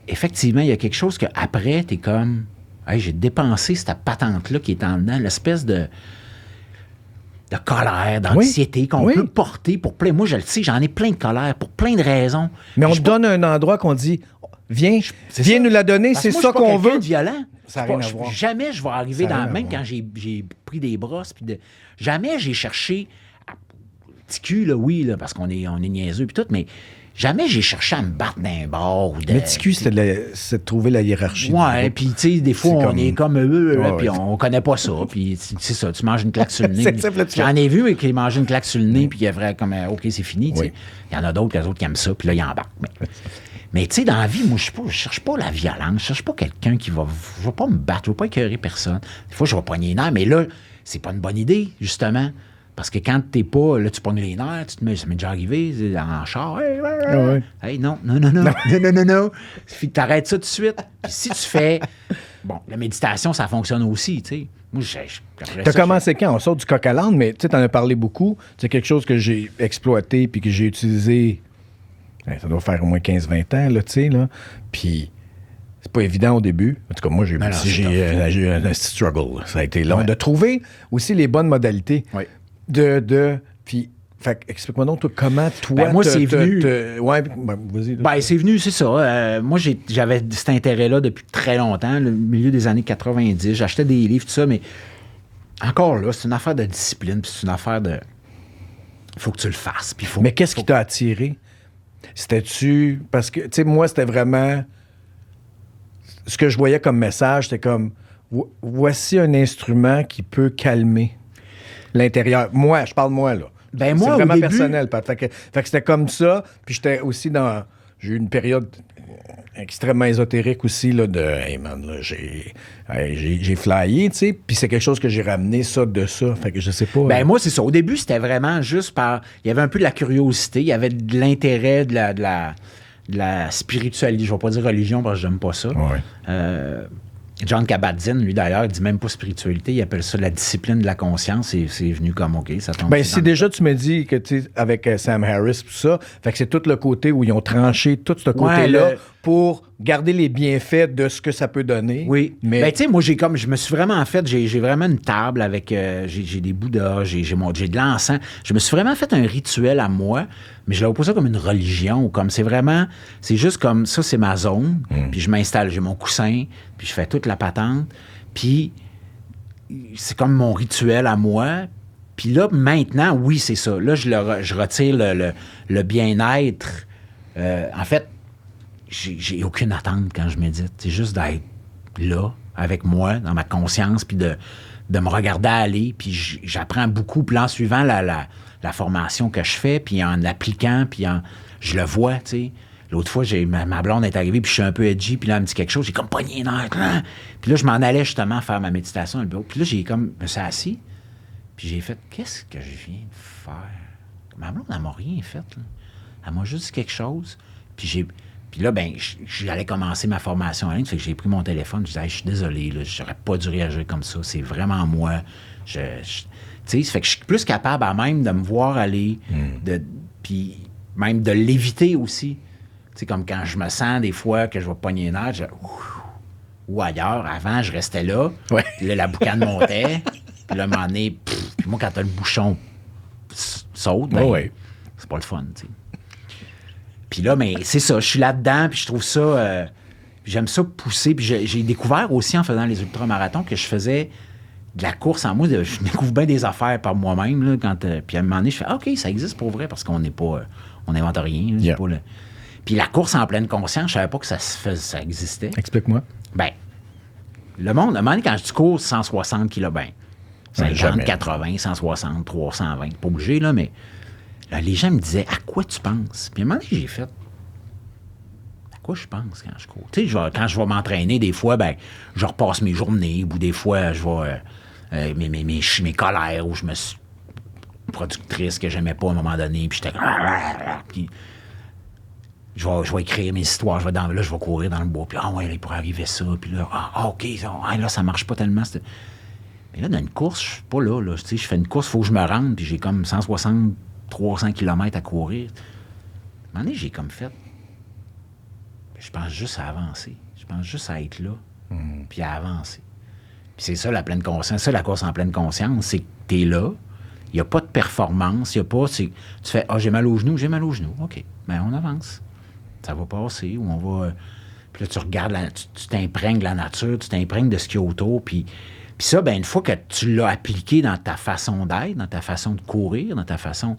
effectivement, il y a quelque chose qu'après, t'es comme... Hey, j'ai dépensé cette patente-là qui est en dedans, l'espèce de colère, d'anxiété qu'on peut porter pour plein... Moi, je le sais, j'en ai plein de colère pour plein de raisons. Mais on te donne un endroit qu'on dit, viens nous la donner, c'est ça qu'on veut. Violent. Ça n'a rien à voir. Jamais je vais arriver même quand j'ai pris des brosses. Jamais j'ai cherché... Petit cul, là, oui, là, parce qu'on est niaiseux puis tout, mais... Jamais j'ai cherché à me battre d'un bord. Mais TQ, c'est de trouver la hiérarchie. Ouais, puis tu sais, des fois, on est comme eux, puis on connaît pas ça. Puis c'est ça, tu manges une claque sur le nez. J'en ai vu qui mangeaient une claque sur le nez, puis il y a vraiment comme, OK, c'est fini. Oui. Il y en a d'autres qui aiment ça, puis là, ils embarquent. Mais tu sais, dans la vie, moi, je cherche pas la violence. Je cherche pas quelqu'un qui va... Je vais pas me battre, je vais pas écœurer personne. Des fois, je vais pogner les nerfs, mais là, c'est pas une bonne idée, justement. Parce que quand t'es pas... Là, tu pognes les nerfs, ça m'est déjà arrivé en char. Hey, non. T'arrêtes ça tout de suite. Puis si tu fais... Bon, la méditation, ça fonctionne aussi, tu sais. Moi, t'as commencé quand? On sort du coq à l'âne, mais tu sais, t'en as parlé beaucoup. C'est quelque chose que j'ai exploité puis que j'ai utilisé... Ça doit faire au moins 15-20 ans, là, tu sais, là. Puis c'est pas évident au début. En tout cas, moi, j'ai eu un petit struggle. Ça a été long de trouver aussi les bonnes modalités. Oui. Puis, explique-moi donc, toi, comment toi... moi, c'est venu... vas-y. C'est venu, c'est ça. Moi, j'avais cet intérêt-là depuis très longtemps, le milieu des années 90. J'achetais des livres, tout ça, mais encore là, c'est une affaire de discipline, puis c'est une affaire de... Il faut que tu le fasses. Mais qu'est-ce qui t'a attiré? C'était-tu... Parce que, tu sais, moi, c'était vraiment... Ce que je voyais comme message, c'était comme... Voici un instrument qui peut calmer l'intérieur. Moi, je parle de moi, là. Ben moi, c'est vraiment au début... personnel, Pat. Fait que c'était comme ça. Puis j'étais aussi dans... J'ai eu une période extrêmement ésotérique aussi, là, de... Hey, man, là, j'ai flyé, tu sais. Puis c'est quelque chose que j'ai ramené ça de ça. Fait que je sais pas... Ben moi, c'est ça. Au début, c'était vraiment juste par... Il y avait un peu de la curiosité, il y avait de l'intérêt, de la spiritualité. Je vais pas dire religion parce que j'aime pas ça. Ouais. John Kabat-Zinn, lui, d'ailleurs, il dit même pas spiritualité, il appelle ça la discipline de la conscience, et c'est venu comme, OK, ça tombe... Ben, si déjà tu me dis que, tu sais, avec Sam Harris, tout ça, fait que c'est tout le côté où ils ont tranché tout ce côté-là pour garder les bienfaits de ce que ça peut donner. Oui. Mais... Ben, tu sais, moi, je me suis vraiment fait, j'ai vraiment une table avec, j'ai des bouddhas, j'ai de l'encens. Je me suis vraiment fait un rituel à moi, mais je l'avais pas ça comme une religion, ou comme c'est juste comme ça, c'est ma zone, puis je m'installe, j'ai mon coussin, puis je fais toute la patente, puis c'est comme mon rituel à moi. Puis là, maintenant, oui, c'est ça. Là, je retire le bien-être. En fait, j'ai aucune attente quand je médite. C'est juste d'être là, avec moi, dans ma conscience, puis de me regarder aller. Puis j'apprends beaucoup. Puis en suivant la formation que je fais, puis en appliquant, puis je le vois, tu sais. L'autre fois, ma blonde est arrivée, puis je suis un peu edgy, puis là, elle me dit quelque chose, j'ai comme pogné les nerfs. Puis là, je m'en allais justement faire ma méditation dans le bureau. Puis là, je me suis assis, puis j'ai fait, qu'est-ce que je viens de faire? Ma blonde, elle m'a rien fait, là. Elle m'a juste dit quelque chose, puis là, ben, j'allais commencer ma formation en ligne, fait que j'ai pris mon téléphone, je disais, hey, je suis désolé, là, j'aurais pas dû réagir comme ça, c'est vraiment moi. Tu sais, ça fait que je suis plus capable à même de me voir aller, puis même de l'éviter aussi. Tu sais, comme quand je me sens des fois que je vais pogner les nerfs, ou ailleurs. Avant, je restais là. Ouais. Puis là, la boucane montait. Puis là, à un moment donné, puis moi, quand t'as le bouchon saute, ben, c'est pas le fun, tu sais. Puis là, mais c'est ça, je suis là-dedans, puis je trouve ça... j'aime ça pousser. Puis j'ai découvert aussi, en faisant les ultramarathons, que je faisais de la course en moi. Je découvre bien des affaires par moi-même. Là, puis à un moment donné, je fais OK, ça existe pour vrai, parce qu'on n'est pas... on n'invente rien. Là, pas Puis la course en pleine conscience, je savais pas que ça existait. Explique-moi. Ben, le monde, à un moment donné, quand je cours 160 km, ben, 50, 80, 160, 320, pas obligé, là, mais là, les gens me disaient, à quoi tu penses? Puis à un moment donné, j'ai fait, à quoi je pense quand je cours? Tu sais, quand je vais m'entraîner, des fois, ben, je repasse mes journées, ou des fois, je vais, mes colères, ou je me suis productrice que j'aimais pas à un moment donné, puis j'étais puis je vais écrire mes histoires, je vais courir dans le bois, puis il pourrait arriver ça, puis là, OK, là, ça marche pas tellement. Mais là, dans une course, je suis pas là, tu sais, je fais une course, il faut que je me rende, puis j'ai comme 160, 300 km à courir. À un moment donné, j'ai comme fait, je pense juste à avancer, je pense juste à être là, puis à avancer. Puis c'est ça, la pleine conscience, ça, la course en pleine conscience, c'est que t'es là, il n'y a pas de performance, il n'y a pas, tu fais, j'ai mal au genou, OK, ben on avance. Ça va passer, ou on va... Puis là, tu regardes, tu t'imprègnes de la nature, tu t'imprègnes de ce qu'il y a autour, puis ça, ben une fois que tu l'as appliqué dans ta façon d'être, dans ta façon de courir, dans ta façon...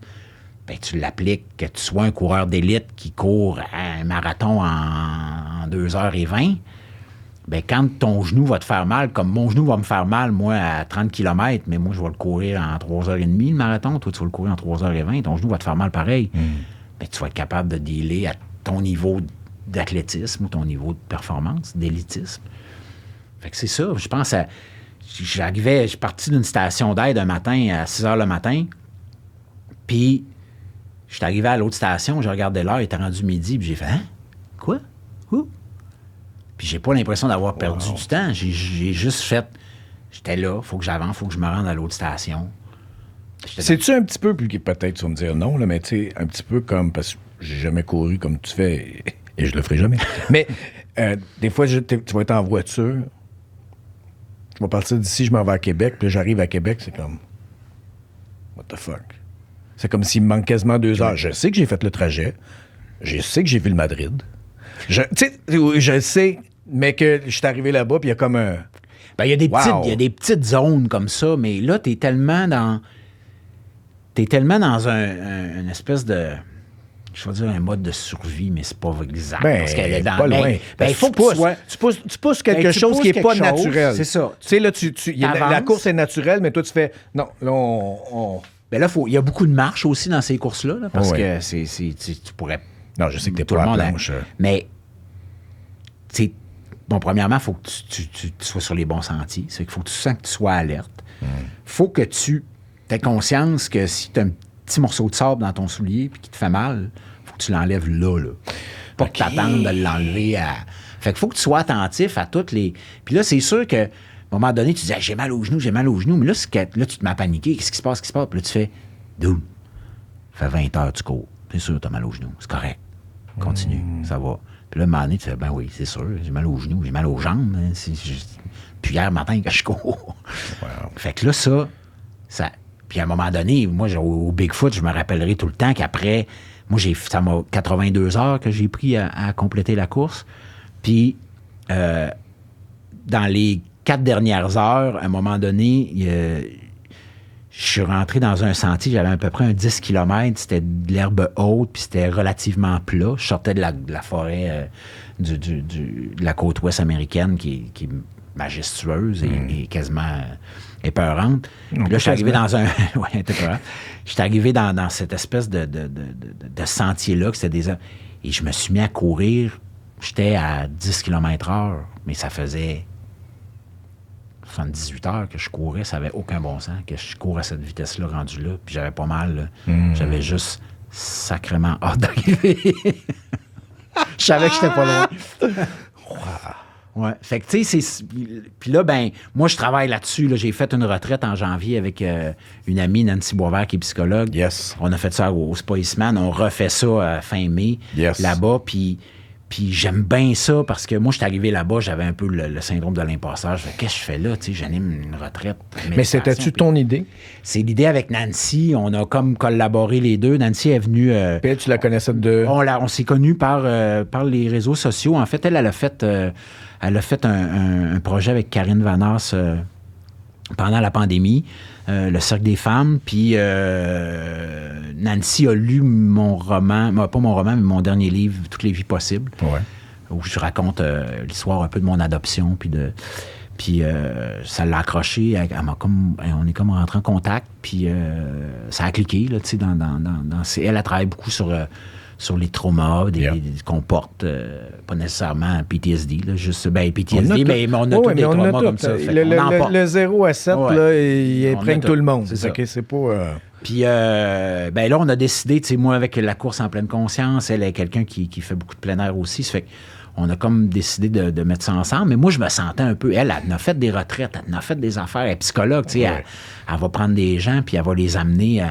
Ben tu l'appliques, que tu sois un coureur d'élite qui court un marathon en 2h20, ben quand ton genou va te faire mal, comme mon genou va me faire mal, moi, à 30 km, mais moi, je vais le courir en 3h30, le marathon, toi, tu vas le courir en 3h20, ton genou va te faire mal pareil. Ben tu vas être capable de dealer à ton niveau d'athlétisme ou ton niveau de performance, d'élitisme. Fait que c'est ça. Je pense à... je suis parti d'une station d'aide un matin à 6 h le matin, puis je suis arrivé à l'autre station, j'ai regardé l'heure, il était rendu midi, puis j'ai fait « Hein? Quoi? Où? » Puis j'ai pas l'impression d'avoir perdu du temps. J'ai juste fait... J'étais là, il faut que j'avance, il faut que je me rende à l'autre station. C'est-tu un petit peu, puis peut-être tu vas me dire non, là, mais tu sais, un petit peu comme, parce que j'ai jamais couru comme tu fais, et je le ferai jamais. Mais des fois, tu vas être en voiture, je vais partir d'ici, je m'en vais à Québec, puis là, j'arrive à Québec, c'est comme, what the fuck? C'est comme s'il me manque quasiment 2 heures. Je sais que j'ai fait le trajet, je sais que j'ai vu le Madrid, je sais, mais que je suis arrivé là-bas, puis il y a comme un... Ben, il y a des petites zones comme ça, mais là, t'es tellement dans une espèce de... Je vais dire un mode de survie, mais c'est pas exact. Parce qu'elle est dans... pas loin. Il faut que tu pousses quelque chose qui n'est pas naturel. C'est ça. Tu sais, là, la course est naturelle, mais toi, tu fais... Non, là, on... Ben là, il y a beaucoup de marches aussi dans ces courses-là, là, parce que tu pourrais... Non, je sais que t'es pas à la planche. Mais, tu sais, bon, premièrement, il faut que tu sois sur les bons sentiers. C'est qu'il faut que tu sens que tu sois alerte. Il faut que tu aies conscience que si tu as un petit morceau de sable dans ton soulier et qui te fait mal, il faut que tu l'enlèves là. Pas que tu attendes de l'enlever à... Fait qu'il faut que tu sois attentif à toutes les... Puis là, c'est sûr que, à un moment donné, tu dis j'ai mal au genou. Mais là, là, tu te mets à paniquer. Qu'est-ce qui se passe? Puis là, tu fais dude, ça fait 20 heures que tu cours. C'est sûr, tu as mal au genou. C'est correct. Continue, ça va. Puis là, à un moment donné, tu fais, ben oui, c'est sûr, j'ai mal aux genoux, j'ai mal aux jambes. Hein, puis hier matin que je cours. Wow. Fait que là, ça... Puis à un moment donné, moi, au Bigfoot, je me rappellerai tout le temps qu'après, moi, ça m'a 82 heures que j'ai pris à compléter la course. Puis, dans les 4 dernières heures, à un moment donné, je suis rentré dans un sentier, j'avais à peu près un 10 km, c'était de l'herbe haute, puis c'était relativement plat. Je sortais de la forêt de la côte ouest américaine qui est majestueuse et quasiment épeurante. Puis là, je suis arrivé dans un... oui, épeurant. Je suis arrivé dans cette espèce de sentier-là, que c'était des... Et je me suis mis à courir. J'étais à 10 km/h, mais ça faisait 78 heures que je courais, ça n'avait aucun bon sens, que je cours à cette vitesse-là, rendu là, puis j'avais pas mal. J'avais juste sacrément hâte d'arriver. Je savais que j'étais pas loin. Ouais. Fait que, tu sais, puis là, ben, moi, je travaille là-dessus. Là. J'ai fait une retraite en janvier avec une amie, Nancy Boisvert, qui est psychologue. Yes. On a fait ça au Spiceman. On refait ça fin mai, là-bas, puis j'aime bien ça parce que moi, je suis arrivé là-bas, j'avais un peu le syndrome de l'impostage. Qu'est-ce que je fais là? Tu sais, j'anime une retraite. Mais c'était-tu ton idée? C'est l'idée avec Nancy. On a comme collaboré les deux. Nancy est venue... Puis tu la connaissais de... On s'est connus par les réseaux sociaux. En fait, elle a fait un projet avec Karine Vanasse pendant la pandémie, le Cercle des femmes. Puis Nancy a lu mon roman, pas mon roman, mais mon dernier livre, Toutes les vies possibles, où je raconte l'histoire un peu de mon adoption. Puis ça l'a accroché. On est comme rentré en contact. Puis ça a cliqué. Là, elle a travaillé beaucoup sur les traumas qu'on porte, pas nécessairement PTSD, là, juste PTSD, mais on a tous des traumas comme ça. Le 0 à 7, là, il imprègne tout le monde. C'est pas... Puis là, on a décidé, tu sais, moi, avec la course en pleine conscience, elle est quelqu'un qui fait beaucoup de plein air aussi, ça fait qu'on a comme décidé de mettre ça ensemble. Mais moi, je me sentais un peu... Elle a fait des retraites, elle a fait des affaires, elle est psychologue, tu sais, elle va prendre des gens, puis elle va les amener à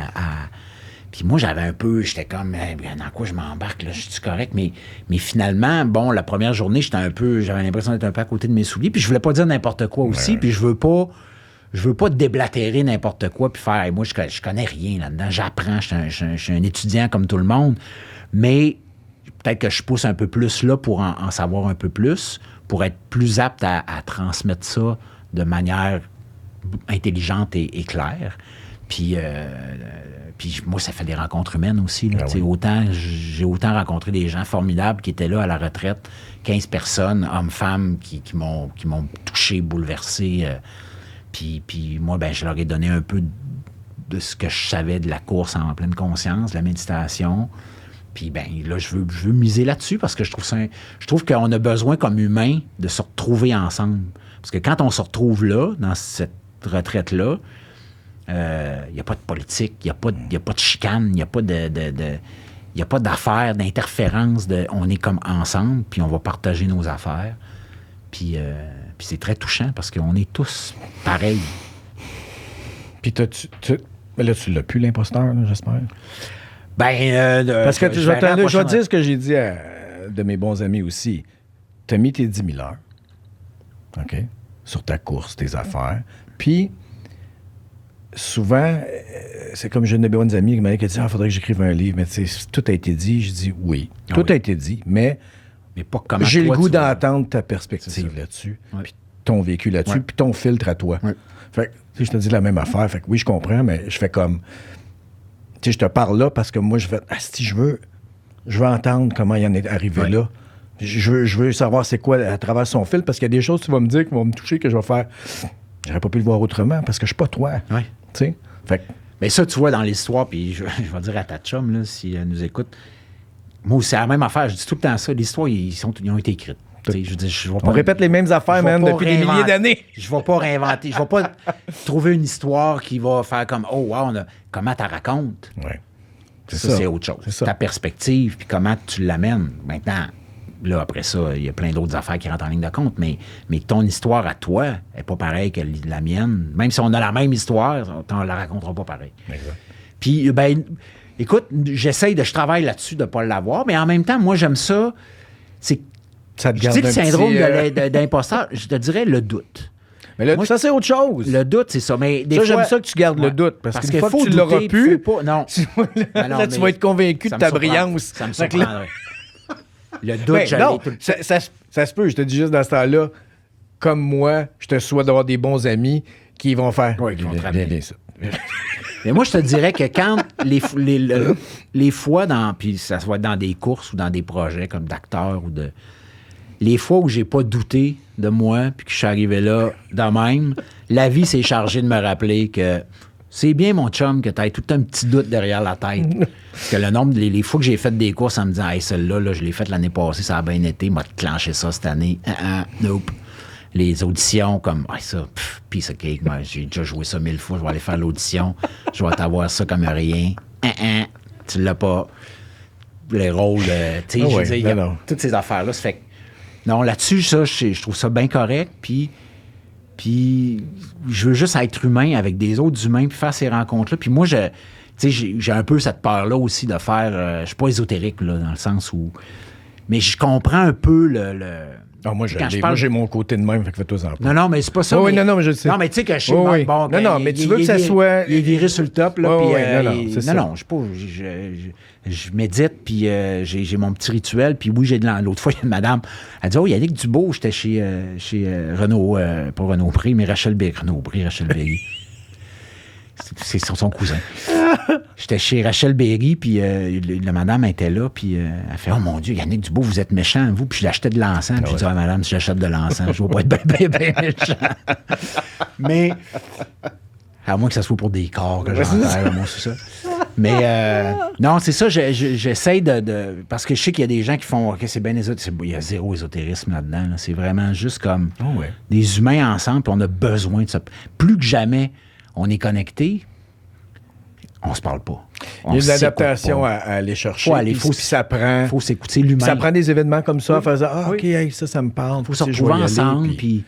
Puis moi, j'étais comme, dans quoi je m'embarque, là, je suis correct, mais finalement, bon, la première journée, j'avais l'impression d'être un peu à côté de mes souliers, puis je voulais pas dire n'importe quoi aussi, puis je veux pas déblatérer n'importe quoi, puis faire, moi, je connais rien là-dedans, j'apprends, je suis un étudiant comme tout le monde, mais peut-être que je pousse un peu plus là pour en savoir un peu plus, pour être plus apte à transmettre ça de manière intelligente et claire. Puis moi, ça fait des rencontres humaines aussi. Là, j'ai autant rencontré des gens formidables qui étaient là à la retraite, 15 personnes, hommes, femmes, qui m'ont touché, bouleversé. Puis moi, ben, je leur ai donné un peu de ce que je savais de la course en pleine conscience, de la méditation. Puis ben là, je veux miser là-dessus parce que je trouve qu'on a besoin comme humains de se retrouver ensemble. Parce que quand on se retrouve là, dans cette retraite-là, il n'y a pas de politique, il n'y a pas de chicane, il n'y a pas il n'y a pas d'affaires, d'interférences. On est comme ensemble, puis on va partager nos affaires. Puis c'est très touchant parce qu'on est tous pareils. Puis mais là, tu l'as plus, l'imposteur, là, j'espère. Parce que je vais dire ce que j'ai dit de mes bons amis aussi. Tu as mis tes 10 000 heures, OK, sur ta course, tes affaires. Puis, souvent, c'est comme j'ai une de mes bonnes amies qui m'a dit « Ah, il faudrait que j'écrive un livre. » Mais tu sais, tout a été dit. Je dis « Oui, tout a été dit, mais pas comment j'ai le goût d'entendre ta perspective là-dessus, puis ton vécu là-dessus, puis ton filtre à toi. Ouais. » Fait que, je te dis la même affaire. Fait que oui, je comprends, mais je fais comme... Tu sais, je te parle là parce que moi, je fais... si je veux entendre comment il en est arrivé là. Je veux savoir c'est quoi à travers son fil, parce qu'il y a des choses que tu vas me dire qui vont me toucher, que je vais faire... J'aurais pas pu le voir autrement, parce que je suis pas toi. Oui. Tu sais? Fait que... Mais ça, tu vois, dans l'histoire, puis je vais dire à ta chum, là, si elle nous écoute, moi, c'est la même affaire. Je dis tout le temps ça. L'histoire, ils ont été écrites. On répète les mêmes affaires, même, depuis des milliers d'années. Je ne vais pas réinventer. Je ne vais pas trouver une histoire qui va faire comme « Oh, wow, comment tu la racontes? » Ça, c'est autre chose. C'est ta perspective, puis comment tu l'amènes. Maintenant, là, après ça, il y a plein d'autres affaires qui rentrent en ligne de compte, mais ton histoire à toi n'est pas pareille que la mienne. Même si on a la même histoire, on ne la racontera pas pareil. Exact. Puis, ben, écoute, je travaille là-dessus de ne pas l'avoir, mais en même temps, moi, j'aime ça. Ça te je dis le syndrome d'imposteur, je te dirais le doute. Mais là, moi, ça, c'est autre chose. Le doute, c'est ça. Mais des fois, j'aime ça que tu gardes le doute. Parce qu'une fois que tu l'auras pu, non, là, tu vas être convaincu de ta brillance. Ça me surprendrait. Le doute, non, ça se peut. Je te dis juste dans ce temps-là, comme moi, je te souhaite d'avoir des bons amis qui vont faire... Oui, qui vont te ramener ça. Mais moi, je te dirais que quand les fois puis ça se voit dans des courses ou dans des projets comme d'acteur ou de... Les fois où j'ai pas douté de moi puis que je suis arrivé là de même, la vie s'est chargée de me rappeler que c'est bien, mon chum, que tu aies tout un petit doute derrière la tête. Parce que le nombre, les fois que j'ai fait des courses en me disant « Hey, celle-là, là, je l'ai faite l'année passée, ça a bien été, m'a clenché ça cette année. Nope. » Les auditions, comme « ça, piece of cake, moi, j'ai déjà joué ça 1000 fois, je vais aller faire l'audition, je vais t'avoir ça comme rien. Tu l'as pas. » Les rôles, tu sais, je veux dire, toutes ces affaires-là, ça fait que non, là-dessus, ça, je trouve ça bien correct. Puis je veux juste être humain avec des autres humains puis faire ces rencontres-là. Puis moi, j'ai un peu cette peur-là aussi de faire... je suis pas ésotérique, là, dans le sens où... Mais je comprends un peu moi, j'ai mon côté de même, fait que fais-toi en. Non, mais c'est pas ça. Oui, non, mais je sais. Non, mais tu sais que je suis bon. Non, mais tu veux que ça soit... Il est viré sur le top, là. Non, je sais pas. Je médite, puis j'ai mon petit rituel. Puis oui, l'autre fois, il y a une madame, elle dit « Oh, Yannick Dubois, j'étais chez Renaud, pas Renaud Pré, mais Rachel Berry. » C'est son cousin. J'étais chez Rachel Berry, puis la madame était là, puis elle fait « Oh mon Dieu, Yannick Dubois, vous êtes méchant, vous. » Puis je l'achetais de l'encens. Puis je dis « Ah, madame, si j'achète de l'encens, je ne vais pas être bien méchant. » Mais, à moins que ça soit pour des corps que j'enterre, moi, c'est ça. Mais, non, c'est ça, j'essaie de... Parce que je sais qu'il y a des gens qui font « OK, c'est bien ésotérique. » Il y a zéro ésotérisme là-dedans. Là. C'est vraiment juste comme des humains ensemble, puis on a besoin de ça. Plus que jamais... On est connectés, on se parle pas. Il y a une adaptation à aller chercher. Ça prend. Il faut s'écouter l'humain. Ça prend des événements comme ça, faisant OK, ça me parle. Il faut se retrouver ensemble, puis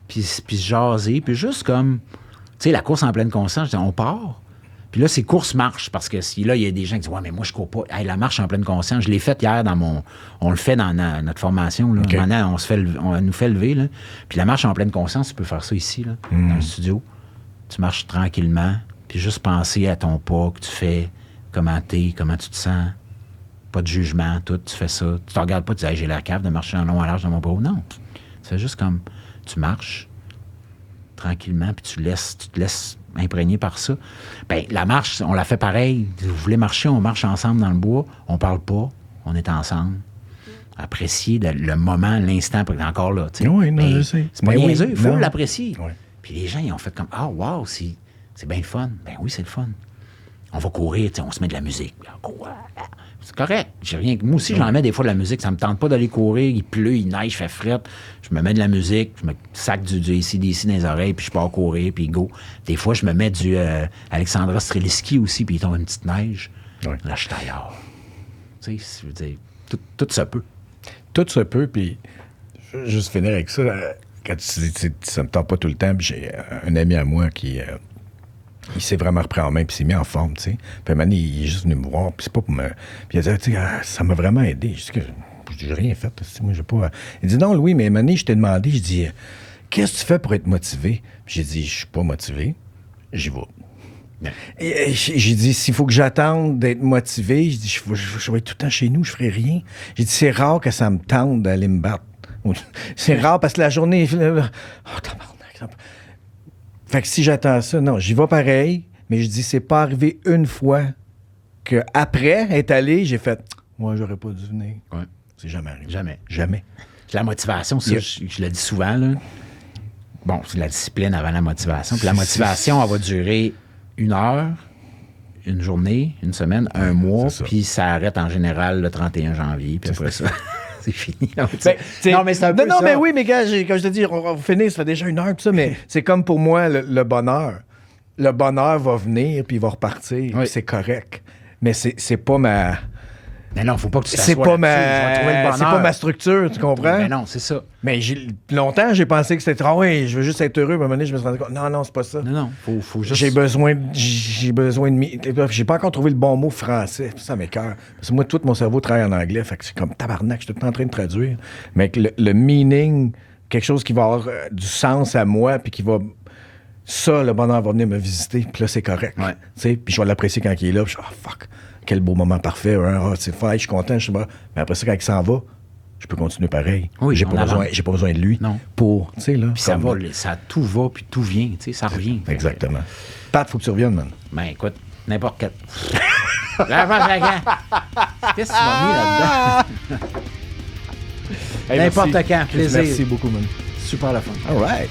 se jaser, puis juste comme, tu sais, la course en pleine conscience, on part. Puis là, c'est course-marche, parce que si là, il y a des gens qui disent « Ouais, mais moi, je cours pas. Hey, la marche en pleine conscience, je l'ai faite hier on le fait dans notre formation. Là. Okay. Maintenant, on nous fait lever. Là. Puis la marche en pleine conscience, tu peux faire ça ici, là, dans le studio. Tu marches tranquillement, puis juste penser à ton pas que tu fais, comment tu te sens. Pas de jugement, tout. Tu fais ça. Tu te regardes pas, tu dis hey, « J'ai la cave de marcher en long à large dans mon bureau. » Non. C'est juste comme, tu marches tranquillement, puis tu te laisses imprégné par ça. Bien, la marche, on la fait pareil. Vous voulez marcher, on marche ensemble dans le bois. On parle pas, on est ensemble. Apprécier le moment, l'instant, encore là. Oui, non, je sais. C'est pas niaiseux, il faut l'apprécier. Oui. Puis les gens, ils ont fait comme « Ah, wow, c'est bien le fun. » Ben oui, c'est le fun. On va courir, on se met de la musique. C'est correct. J'ai rien. Moi aussi, j'en mets des fois de la musique. Ça me tente pas d'aller courir. Il pleut, il neige, il fait frette. Je me mets de la musique, je me sac du AC/DC dans les oreilles, puis je pars courir, puis go. Des fois, je me mets du Alexandra Streliski aussi, puis il tombe une petite neige. Ouais. Là, je suis ailleurs. Tu sais, je veux dire, tout se peut. Tout se peut, puis je veux juste finir avec ça. Quand tu dis ça me tente pas tout le temps, puis j'ai un ami à moi qui... il s'est vraiment repris en main, puis s'est mis en forme, tu sais. Puis à un moment donné, il est juste venu me voir, puis c'est pas pour me... Puis il a dit, tu sais, ça m'a vraiment aidé. Je dis, j'ai rien fait, moi, j'ai pas... Il dit, non, Louis, mais à un moment donné, je t'ai demandé, je dis, qu'est-ce que tu fais pour être motivé? Puis j'ai dit, je suis pas motivé, j'y vais. Et j'ai dit, s'il faut que j'attende d'être motivé, j'ai dit, je vais être tout le temps chez nous, je ferai rien. J'ai dit, c'est rare que ça me tente d'aller me battre. C'est rare parce que la journée... Oh, tabarnak. Fait que si j'attends ça, non, j'y vais pareil, mais je dis, c'est pas arrivé une fois qu'après être allé, j'ai fait, moi, j'aurais pas dû venir. Ouais. C'est jamais arrivé. Jamais. La motivation, ça, je le dis souvent, là. Bon, c'est la discipline avant la motivation. Puis la motivation, elle va durer 1 heure, une journée, une semaine, un mois, puis ça arrête en général le 31 janvier, puis après ça... C'est fini. Non, mais c'est un peu ça. Mais oui, mais gars, comme je te dis, on va finir, ça fait déjà 1 heure, tout ça, mais c'est comme pour moi, le bonheur. Le bonheur va venir, puis il va repartir, puis c'est correct. Mais c'est pas ma... Mais non, faut pas que tu c'est pas ma structure, tu comprends? Mais non, c'est ça. Mais longtemps, j'ai pensé que c'était oui, je veux juste être heureux. À un moment donné, je me suis rendu compte, non, c'est pas ça. Non, faut juste... J'ai besoin de... J'ai pas encore trouvé le bon mot français. Ça m'écoeure. Parce que moi, tout mon cerveau travaille en anglais. Fait que c'est comme tabarnak, je suis tout le temps en train de traduire. Mais que le meaning, quelque chose qui va avoir du sens à moi, puis qui va... Ça, le bonheur va venir me visiter, puis là, c'est correct. Ouais. Puis je vais l'apprécier quand il est là, puis je suis fuck, quel beau moment parfait. C'est fun, je suis content, je sais pas. Mais après ça, quand il s'en va, je peux continuer pareil. Oui, j'ai pas besoin de lui pour, tu sais, là. Puis ça tout va, puis tout vient, tu sais, ça revient. Exactement. Pat, faut que tu reviennes, man. Ben, écoute, n'importe quel... Qu'est-ce que tu m'as mis là-dedans? Hey, n'importe quand, plaisir. Merci beaucoup, man. Super la fun. All right.